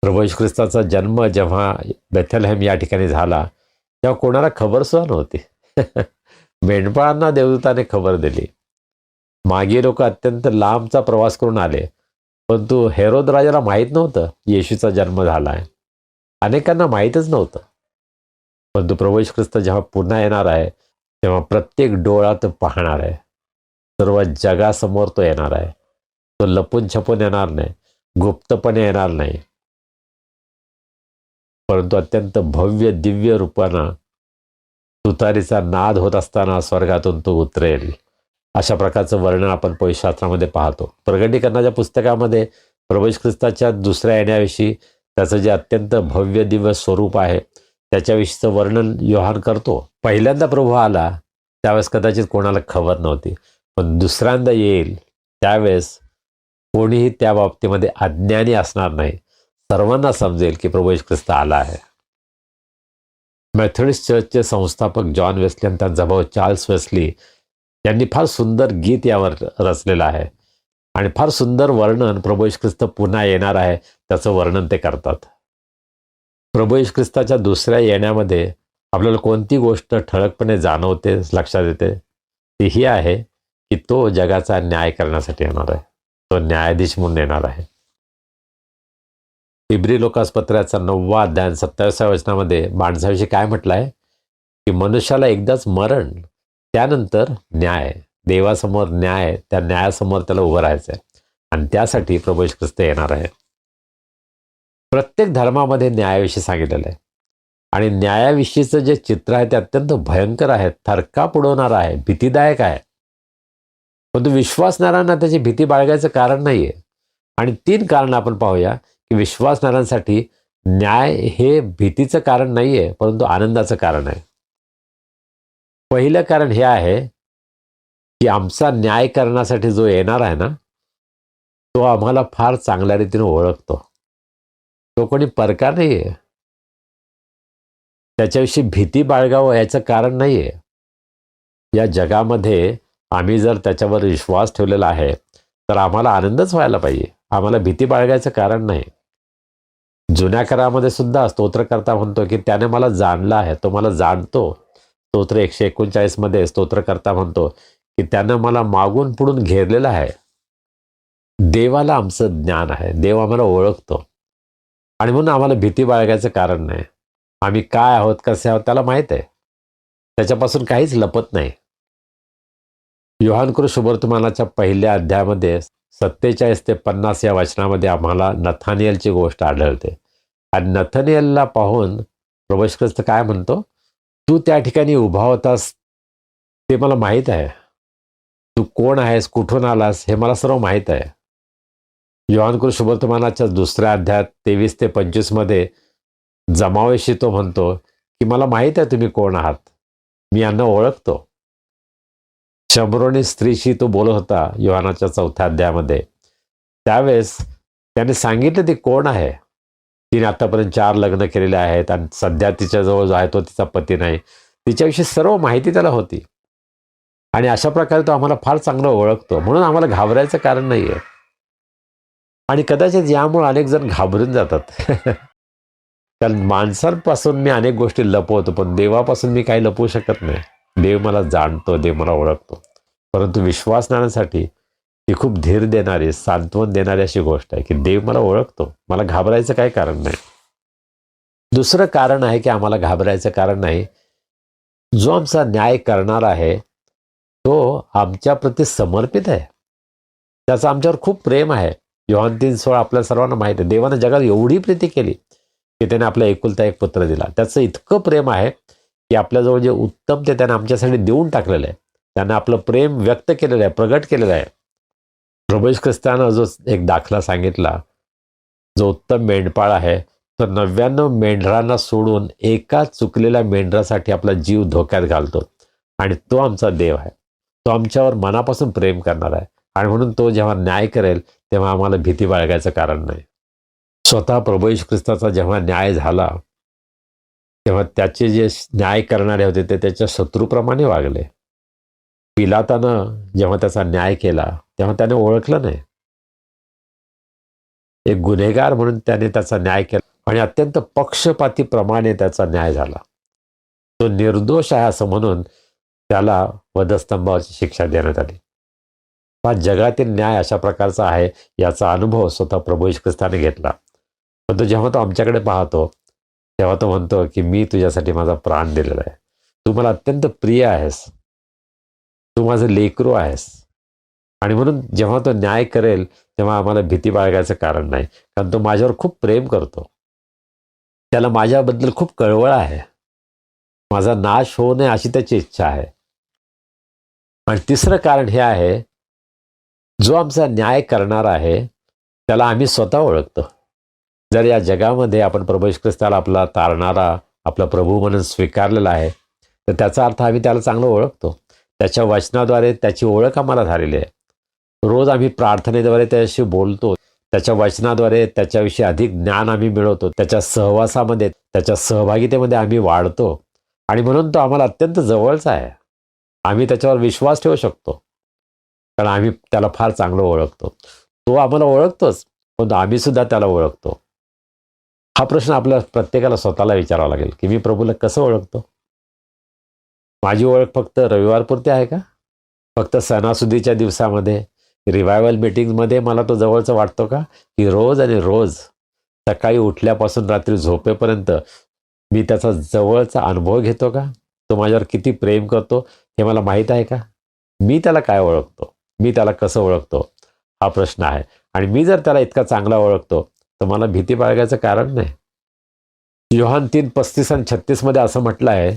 प्रभू येशू ख्रिस्ताचा जन्म जेव्हा बेथलहेम या ठिकाणी झाला तेव्हा कोणाला खबर सुद्धा नव्हती. मेंढपाळांना देवदूताने खबर दिली. मागे लोक अत्यंत लांबचा प्रवास करून आले, परंतु हेरोद राजाला माहीत नव्हतं येशूचा जन्म झाला आहे. अनेकांना माहीतच नव्हतं. परंतु प्रभू येशू ख्रिस्त जेव्हा पुन्हा येणार आहे तेव्हा प्रत्येक डोळा तो पाहणार आहे. सर्व जगासमोर तो येणार आहे. तो लपून छपून येणार नाही, गुप्तपणे येणार नाही, परंतु अत्यंत भव्य दिव्य रूपानं तुतारीचा नाद होत असताना स्वर्गातून तो उतरेल. अशा प्रकारचं वर्णन आपण पवित्रशास्त्रामध्ये पाहतो. प्रकटीकरणाच्या पुस्तकामध्ये प्रभू येशू ख्रिस्ताच्या दुसऱ्या येण्याविषयी त्याचं जे अत्यंत भव्य दिव्य स्वरूप आहे त्याच्याविषयीचं वर्णन योहान करतो. पहिल्यांदा प्रभू आला त्यावेळेस कदाचित कोणाला खबर नव्हती, पण दुसऱ्यांदा येईल त्यावेळेस कोणीही त्या बाबतीमध्ये अज्ञानी असणार नाही. सर्वांना समजेल की प्रभू येशू ख्रिस्त आला आहे. मेथोडिस्ट चर्चचे संस्थापक जॉन वेस्ली आणि त्यांचा भाऊ चार्ल्स वेस्ली यांनी फार सुंदर गीत यावर रचलेलं आहे आणि फार सुंदर वर्णन प्रभू येशू ख्रिस्त पुन्हा येणार आहे त्याचं वर्णन ते करतात. प्रभू येशू ख्रिस्ताच्या दुसऱ्या येण्यामध्ये आपल्याला कोणती गोष्ट ठळकपणे जाणवते, लक्षात येते, ती ही आहे की तो जगाचा न्याय करण्यासाठी येणार आहे. तो न्यायाधीश म्हणून येणार आहे. इब्री लोकास पत्राचा 9वा अध्याय 27व्या वचनामध्ये माणसाविषयी काय म्हटलं आहे की मनुष्याला एकदाच मरण, त्यानंतर न्याय, देवासमोर न्याय, त्या न्यायासमोर त्याला उभं राहायचं आहे आणि त्यासाठी प्रभू येशू ख्रिस्त येणार आहे. प्रत्येक धर्मामध्ये न्यायाविषयी सांगितलेलं आहे आणि न्यायाविषयीचं जे चित्र आहे ते अत्यंत भयंकर आहे, थरकाप उडवणार आहे, भीतीदायक आहे. परंतु विश्वासणाऱ्यांना त्याची भीती बाळगायचं कारण नाही आहे. आणि 3 कारणं आपण पाहूया की विश्वासणाऱ्यांसाठी न्याय हे भीतीचं कारण नाही आहे, परंतु आनंदाचं कारण आहे. पहिलं कारण हे आहे की आमचा न्याय करण्यासाठी जो येणार आहे ना, तो आम्हाला फार चांगल्या रीतीने ओळखतो. तो कोणी परका नाही आहे. त्याच्याविषयी भीती बाळगावं याचं कारण नाही आहे. या जगामध्ये आम्ही जर त्याच्यावर विश्वास ठेवलेला आहे तर आम्हाला आनंदच व्हायला पाहिजे. आम्हाला भीती बाळगायचं कारण नाही. जुन्या करामध्ये सुद्धा स्तोत्रकर्ता म्हणतो की त्याने मला जाणलं आहे, तो मला जाणतो. स्तोत्र 139 मध्ये स्तोत्रकर्ता म्हणतो की त्यानं मला मागून पुढून घेरलेलं आहे. देवाला आमचं ज्ञान आहे, देव आम्हाला ओळखतो आणि म्हणून आम्हाला भीती बाळगायचं कारण नाही. आम्ही काय आहोत, कसे आहोत त्याला माहीत आहे. त्याच्यापासून काहीच लपत नाही. योहान शुभवर्तमानाच्या पहिल्या अध्यायामध्ये 47 ते 50 या वचनामध्ये आम्हाला नथानिएलची गोष्ट आढळते आणि नथानिएलला पाहून प्रभू येशू ख्रिस्त काय म्हणतो, तू त्या ठिकाणी उभा होतास ते मला माहीत आहे. तू कोण आहेस, कुठून आलास हे मला सर्व माहीत आहे. योहान शुभवर्तमानाच्या 2ऱ्या अध्यायात 23 ते 25 मध्ये जमावेशी तो म्हणतो की मला माहीत आहे तुम्ही कोण आहात, मी यांना ओळखतो. शमरोनी स्त्रीशी तो बोलत होता योहानाच्या 4थ्या अध्यायामध्ये. त्यावेळेस त्याने सांगितलं ती कोण आहे. तिने आतापर्यंत 4 लग्न केलेले आहेत आणि सध्या तिच्याजवळ जो आहे तो तिचा पती नाही. तिच्याविषयी सर्व माहिती त्याला होती आणि अशा प्रकारे तो आम्हाला फार चांगलं ओळखतो, म्हणून आम्हाला घाबरायचं कारण नाही आहे. आणि कदाचित यामुळे अनेक जण घाबरून जातात. कारण माणसांपासून मी अनेक गोष्टी लपवतो, पण देवापासून मी काही लपवू शकत नाही. देव मला जाणतो, देव मला ओळखतो. परंतु विश्वासणाऱ्यांसाठी ही खूप धीर देणारी, सांत्वन देणारी अशी गोष्ट आहे की देव मला ओळखतो, मला घाबरायचं काही कारण नाही. दुसरं कारण आहे की आम्हाला घाबरायचं कारण नाही, जो आमचा न्याय करणार आहे तो आमच्या प्रती समर्पित आहे. त्याचं आमच्यावर खूप प्रेम आहे. योहान 3:16 आपल्या सर्वांना माहिती आहे. देवानं जगात एवढी प्रीती केली की त्याने आपला एकुलता एक पुत्र दिला. त्याचं इतकं प्रेम आहे की आपल्याजवळ जे उत्तम ते त्याने आमच्यासाठी देऊन टाकलेलं आहे. त्याने आपलं प्रेम व्यक्त केलेलं आहे, प्रगट केलेलं आहे. प्रभू येशू ख्रिस्तानं जो एक दाखला सांगितला, जो उत्तम मेंढपाळ आहे तो 99 मेंढरांना सोडून एका चुकलेल्या मेंढरासाठी आपला जीव धोक्यात घालतो. आणि तो आमचा देव आहे. तो आमच्यावर मनापासून प्रेम करणार आहे आणि म्हणून तो जेव्हा न्याय करेल तेव्हा आम्हाला भीती बाळगायचं कारण नाही. स्वतः प्रभू येशू ख्रिस्ताचा जेव्हा न्याय झाला तेव्हा त्याचे जे न्याय करणारे होते ते त्याच्या शत्रूप्रमाणे वागले. पिलातानं जेव्हा त्याचा न्याय केला तेव्हा त्याने ओळखलं नाही. एक गुन्हेगार म्हणून त्याने त्याचा न्याय केला आणि अत्यंत पक्षपातीप्रमाणे त्याचा न्याय झाला. तो निर्दोष आहे असं म्हणून त्याला वधस्तंभावरची शिक्षा देण्यात आली. हा जगातील न्याय अशा प्रकारचा आहे याचा अनुभव स्वतः प्रभू येशू ख्रिस्ताने घेतला. पण तो जेव्हा तो आमच्याकडे पाहतो तेव्हा तो म्हणतो की मी तुझ्यासाठी माझा प्राण दिलेला आहे, तू मला अत्यंत प्रिय आहेस, तू माझं लेकरू आहेस. आणि म्हणून जेव्हा तो न्याय करेल तेव्हा आम्हाला भीती बाळगायचं कारण नाही, कारण तो माझ्यावर खूप प्रेम करतो. त्याला माझ्याबद्दल खूप कळवळ आहे. माझा नाश होऊ नये अशी त्याची इच्छा आहे. आणि तिसरं कारण हे आहे, जो आमचा न्याय करणार आहे त्याला आम्ही स्वतः ओळखतो. जर या जगामध्ये आपण प्रभू येशू ख्रिस्ताला आपला तारणारा, आपला प्रभू म्हणून स्वीकारलेला आहे तर त्याचा अर्थ आम्ही त्याला चांगलं ओळखतो. त्याच्या वचनाद्वारे त्याची ओळख आम्हाला झालेली आहे. रोज आम्ही प्रार्थनेद्वारे त्याच्याशी बोलतो, त्याच्या वचनाद्वारे त्याच्याविषयी अधिक ज्ञान आम्ही मिळवतो, त्याच्या सहवासामध्ये, त्याच्या सहभागितेमध्ये आम्ही वाढतो आणि म्हणून तो आम्हाला अत्यंत जवळचा आहे. आम्ही त्याच्यावर विश्वास ठेवू शकतो कारण आम्ही त्याला फार चांगलं ओळखतो. तो आम्हाला ओळखतोच, पण आम्ही सुद्धा त्याला ओळखतो. हा प्रश्न आपल्या प्रत्येकाला स्वतःला विचारावा लागेल की मी प्रभूला कसं ओळखतो? माझी ओळख फक्त रविवारपुरती आहे का? फक्त सणासुदीच्या दिवसामध्ये, रिवायवल मीटिंगमध्ये मला तो जवळचा वाटतो का? की रोज आणि रोज सकाळी उठल्यापासून रात्री झोपेपर्यंत मी त्याचा जवळचा अनुभव घेतो का? तो माझ्यावर किती प्रेम करतो हे मला माहीत आहे का? मी त्याला काय ओळखतो? मी त्याला कसं ओळखतो? हा प्रश्न आहे. आणि मी जर त्याला इतका चांगला ओळखतो तर मला भीती बाळगायचं कारण नाही. योहान 3:35 आणि 36 मध्ये असं म्हटलं आहे,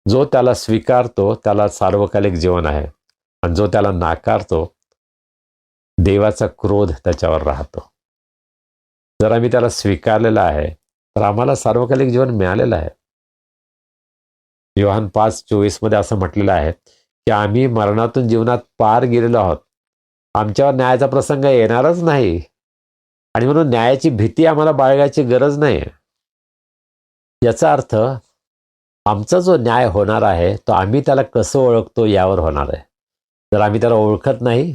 जो त्याला स्वीकारतो त्याला सार्वकालिक जीवन आहे आणि जो त्याला नाकारतो देवाचा क्रोध त्याच्यावर राहतो. जर आम्ही त्याला स्वीकारलेला आहे तर आम्हाला सार्वकालिक जीवन मिळालेलं आहे. योहान 5:24 मध्ये असं म्हटलेलं आहे की आम्ही मरणातून जीवनात पार गेलेलो आहोत. आमच्यावर न्यायाचा प्रसंग येणारच नाही आणि म्हणून न्यायाची भीती आम्हाला बाळगायची गरज नाही. याचा अर्थ आमचा जो न्याय होणार आहे तो आम्ही त्याला कसं ओळखतो यावर होणार आहे. जर आम्ही त्याला ओळखत नाही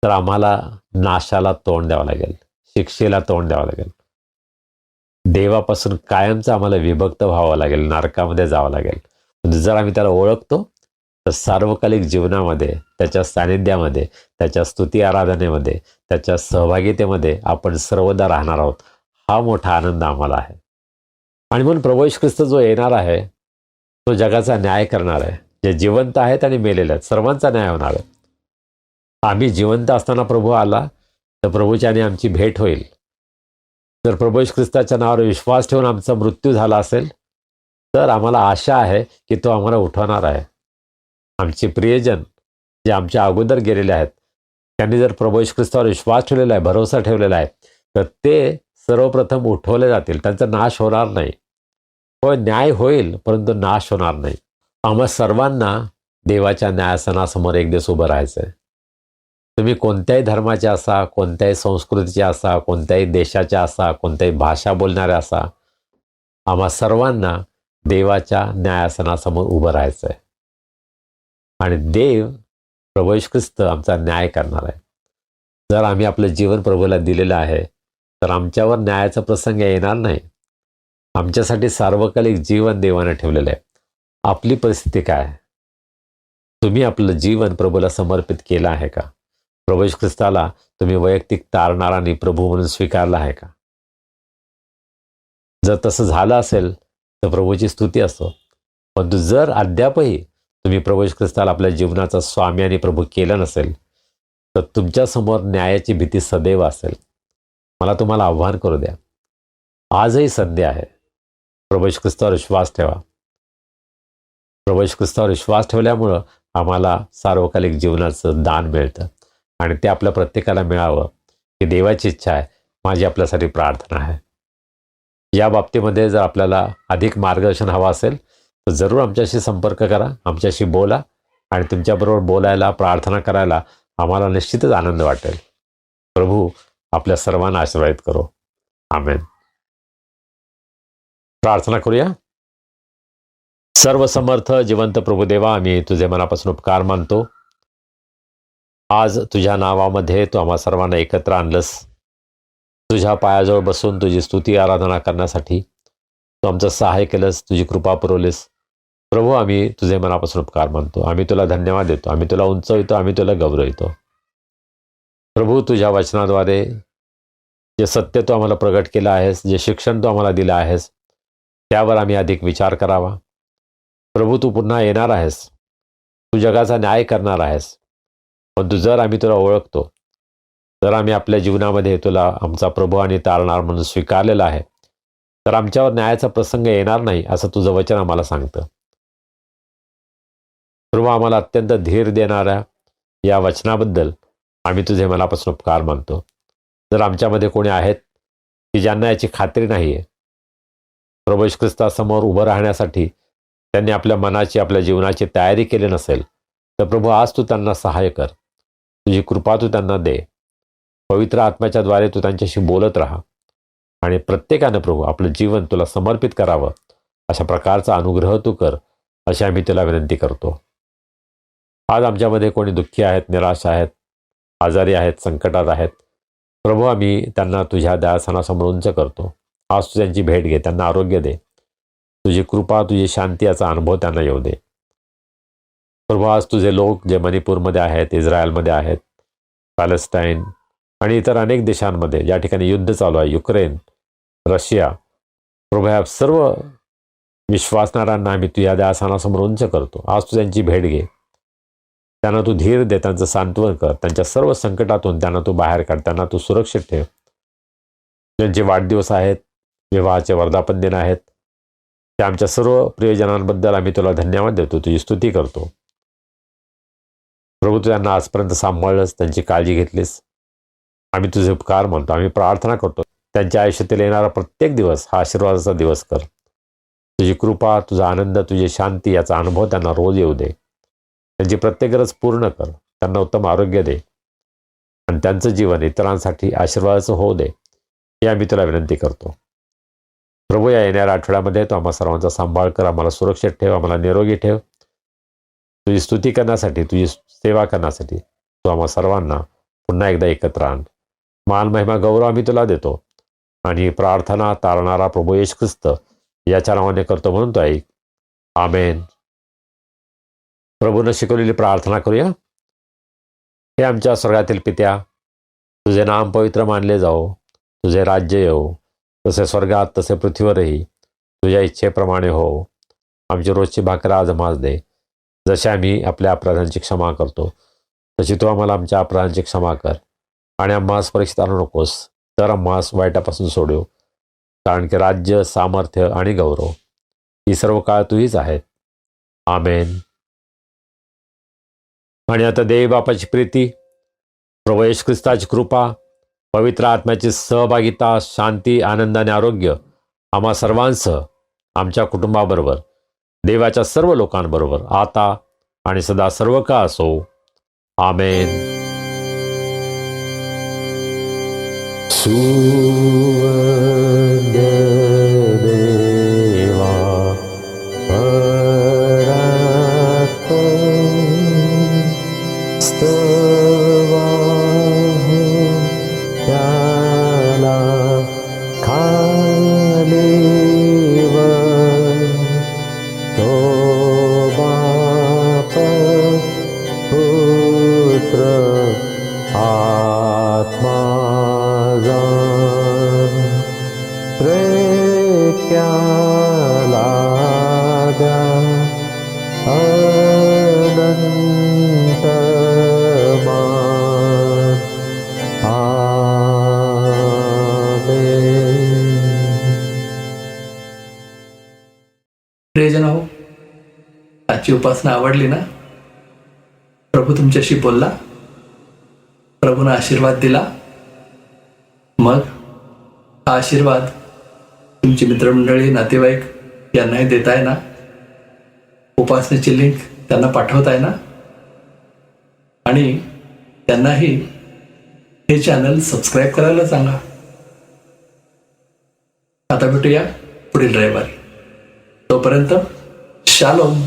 तर आम्हाला नाशाला तोंड द्यावं लागेल, शिक्षेला तोंड द्यावं लागेल, देवापासून कायमचं आम्हाला विभक्त व्हावं लागेल, नरकामध्ये जावं लागेल. म्हणजे जर आम्ही त्याला ओळखतो तर सार्वकालिक जीवनामध्ये, त्याच्या सानिध्यामध्ये, त्याच्या स्तुती आराधनेमध्ये, त्याच्या सहभागितेमध्ये आपण सर्वदा राहणार आहोत. हा मोठा आनंद आम्हाला आहे. आणि म्हणून प्रभू येशू ख्रिस्त जो येणार आहे तो जगाचा न्याय करणार आहे. जे जिवंत आहेत आणि मेलेले आहेत सर्वांचा न्याय होणार आहे. आम्ही जिवंत असताना प्रभू आला तर प्रभूच्याने आमची भेट होईल. जर प्रभू येशू ख्रिस्ताच्या नावावर विश्वास ठेवून आमचा मृत्यू झाला असेल तर आम्हाला आशा आहे की तो आम्हाला उठवणार आहे. आमचे प्रियजन जे आमच्या अगोदर गेलेले आहेत त्यांनी जर प्रभू येशू ख्रिस्तावर विश्वास ठेवलेला आहे, भरोसा ठेवलेला आहे तर ते सर्वप्रथम उठवले जातील. त्यांचा नाश होणार नाही. होय, न्याय होईल परंतु नाश होणार नाही. आम्हा सर्वांना देवाच्या न्यायासनासमोर एक दिवस उभं राहायचं आहे. तुम्ही कोणत्याही धर्माचे असा, कोणत्याही संस्कृतीचे असा, कोणत्याही देशाचे असा, कोणत्याही भाषा बोलणारे असा, आम्हा सर्वांना देवाच्या न्यायासनासमोर उभं राहायचं आहे. आणि देव प्रभू येशू ख्रिस्त आमचा न्याय करणार आहे. जर आम्ही आपलं जीवन प्रभूला दिलेलं आहे तर आमच्यावर न्यायाचा प्रसंग येणार नाही. आमच्यासाठी सार्वकालिक जीवन देवाने ठेवलेलं आहे. आपली परिस्थिती काय आहे? तुम्ही आपलं जीवन प्रभूला समर्पित केलं आहे का? प्रभू येशू ख्रिस्ताला तुम्ही वैयक्तिक तारणारा आणि प्रभू म्हणून स्वीकारला आहे का? जर तसं झालं असेल तर प्रभूची स्तुती असो. परंतु जर अद्यापही तुम्ही प्रभू येशू ख्रिस्ताला आपल्या जीवनाचा स्वामी आणि प्रभू केलं नसेल तर तुमच्यासमोर न्यायाची भीती सदैव असेल. मला तुम्हाला आव्हान करू द्या. आजही संधी आहे. प्रभू येशू ख्रिस्तावर विश्वास ठेवा. प्रभू येशू ख्रिस्तावर विश्वास ठेवल्यामुळं आम्हाला सार्वकालिक जीवनाचं दान मिळतं आणि ते आपल्या प्रत्येकाला मिळावं ही देवाची इच्छा आहे. माझी आपल्यासाठी प्रार्थना आहे. या बाबतीमध्ये जर आपल्याला अधिक मार्गदर्शन हवं असेल तर जरूर आमच्याशी संपर्क करा, आमच्याशी बोला आणि तुमच्याबरोबर बोलायला, प्रार्थना करायला आम्हाला निश्चितच आनंद वाटेल. प्रभू आपल्या सर्वांना आशीर्वादित करो. आमेन. प्रार्थना करूया. सर्व समर्थ जिवंत प्रभुदेवा, आम्ही तुझे मनापासून उपकार मानतो. आज तुझ्या नावामध्ये तू आम्हा सर्वांना एकत्र आणलंस. तुझ्या पायाजवळ बसून तुझी स्तुती आराधना करण्यासाठी तू आमचं सहाय्य केलंस, तुझी कृपा पुरवलीस. प्रभू, आम्ही तुझे मनापासून उपकार मानतो. आम्ही तुला धन्यवाद देतो, आम्ही तुला उंचवितो, आम्ही तुला गौरवितो. प्रभू, तुझ्या वचनाद्वारे जे सत्य तू आम्हाला प्रगट केलं आहेस, जे शिक्षण तू आम्हाला दिलं आहेस, त्यावर आम्ही अधिक विचार करावा. प्रभू, तू पुन्हा येणार आहेस, तू जगाचा न्याय करणार आहेस. पण तू जर आम्ही तुला ओळखतो, जर आम्ही आपल्या जीवनामध्ये तुला आमचा प्रभू आणि तारणार म्हणून स्वीकारलेला आहे, तर आमच्यावर न्यायाचा प्रसंग येणार नाही असं तुझं वचन आम्हाला सांगतं. प्रभू, आम्हाला अत्यंत धीर देणाऱ्या या वचनाबद्दल आम्ही तुझे मनापासून उपकार मानतो. जर आमच्यामध्ये कोणी आहेत की ज्यांना याची खात्री नाही आहे, प्रभू येशू ख्रिस्तासमोर उभं राहण्यासाठी त्यांनी आपल्या मनाची, आपल्या जीवनाची तयारी केली नसेल, तर प्रभू आज तू त्यांना सहाय्य कर. तुझी कृपा तू त्यांना दे. पवित्र आत्म्याच्या द्वारे तू त्यांच्याशी बोलत राहा आणि प्रत्येकानं प्रभू आपलं जीवन तुला समर्पित करावं अशा प्रकारचा अनुग्रह तू कर, अशी आम्ही तुला विनंती करतो. आज आमच्यामध्ये कोणी दुःखी आहेत, निराश आहेत, आजारी आहेत, संकटात आहेत, प्रभू आम्ही त्यांना तुझ्या दयासनासमोर उंच करतो. आज तू त्यांची भेट घे, त्यांना आरोग्य दे. तुझी कृपा, तुझी शांती याचा अनुभव त्यांना येऊ दे. प्रभू, आज तुझे लोक जे मणिपूरमध्ये आहेत, इस्रायलमध्ये आहेत, पॅलेस्टाईन आणि इतर अनेक देशांमध्ये ज्या ठिकाणी युद्ध चालू आहे, युक्रेन, रशिया, प्रभू ह्या सर्व विश्वासणाऱ्यांना आम्ही तुझ्या दयासनासमोर उंच करतो. आज तू त्यांची भेट घे, त्यांना तू धीर दे, त्यांचं सांत्वन कर, त्यांच्या सर्व संकटातून त्यांना तू बाहेर काढ, त्यांना तू सुरक्षित ठेव. ज्यांचे वाढदिवस आहेत, विवाहाचे वर्धापन दिन आहेत, त्या आमच्या सर्व प्रियजनांबद्दल आम्ही तुला धन्यवाद देतो, तुझी स्तुती करतो. प्रभू, तू त्यांना आजपर्यंत सांभाळलंस, त्यांची काळजी घेतलीस. आम्ही तुझे उपकार मानतो. आम्ही प्रार्थना करतो त्यांच्या आयुष्यातील येणारा प्रत्येक दिवस हा आशीर्वादाचा दिवस कर. तुझी कृपा, तुझा आनंद, तुझी शांती याचा अनुभव त्यांना रोज येऊ दे. त्यांची प्रत्येक गरज पूर्ण कर, त्यांना उत्तम आरोग्य दे आणि त्यांचं जीवन इतरांसाठी आशीर्वादाचं होऊ दे, हे आम्ही तुला विनंती करतो. प्रभू, या येणाऱ्या आठवड्यामध्ये तू आम्हा सर्वांचा सांभाळ कर, आम्हाला सुरक्षित ठेव, आम्हाला निरोगी ठेव. तुझी स्तुती करण्यासाठी, तुझी सेवा करण्यासाठी तू आम्हा सर्वांना पुन्हा एकदा एकत्र आण. मान, महिमा, गौरव आम्ही तुला देतो आणि प्रार्थना तारणारा प्रभू येशू ख्रिस्त याच्या नावाने करतो म्हणून तो ऐक. आमेन. प्रभूनं शिकवलेली प्रार्थना करूया. हे आमच्या स्वर्गातील पित्या, तुझे नाम पवित्र मानले जाओ, तुझे राज्य येऊ, जसे स्वर्गात तसे पृथ्वीवरही तुझ्या इच्छेप्रमाणे हो. आमची रोजची भाकर आज आम्हास दे. जसे आम्ही आपल्या अपराधांची क्षमा करतो, तशी तू आम्हाला आमच्या अपराधांची क्षमा कर आणि आम्हास परीक्षेत आणू नकोस, तर आम्हास वाईटापासून सोडव. कारण की राज्य, सामर्थ्य आणि गौरव ही सर्व काळ तुझीच आहेत. आमेन. आणि आता देव बापाची प्रीती, प्रभू येशू ख्रिस्ताची कृपा, पवित्र आत्म्याची सहभागिता, शांती, आनंद आणि आरोग्य आम्हा सर्वांसह, आमच्या कुटुंबाबरोबर, देवाच्या सर्व लोकांबरोबर आता आणि सदा सर्व काळ असो. आमेन. देवा परात् स्तवाह त्याला खालीवर तो बाप पुत्र आत्मा प्रेक्याला द्या अनंत मान आमेन. प्रियजन हो, आजची उपासना आवडली ना? प्रभू तुमच्याशी बोलला, प्रभूनं आशीर्वाद दिला. मग हा आशीर्वाद तुमची मित्रमंडळी, नातेवाईक यांनाही देताय ना? उपासनेची लिंक त्यांना पाठवताय ना? आणि त्यांनाही हे चॅनल सबस्क्राईब करायला सांगा. आता भेटूया पुढील रविवारी. तोपर्यंत शालोम.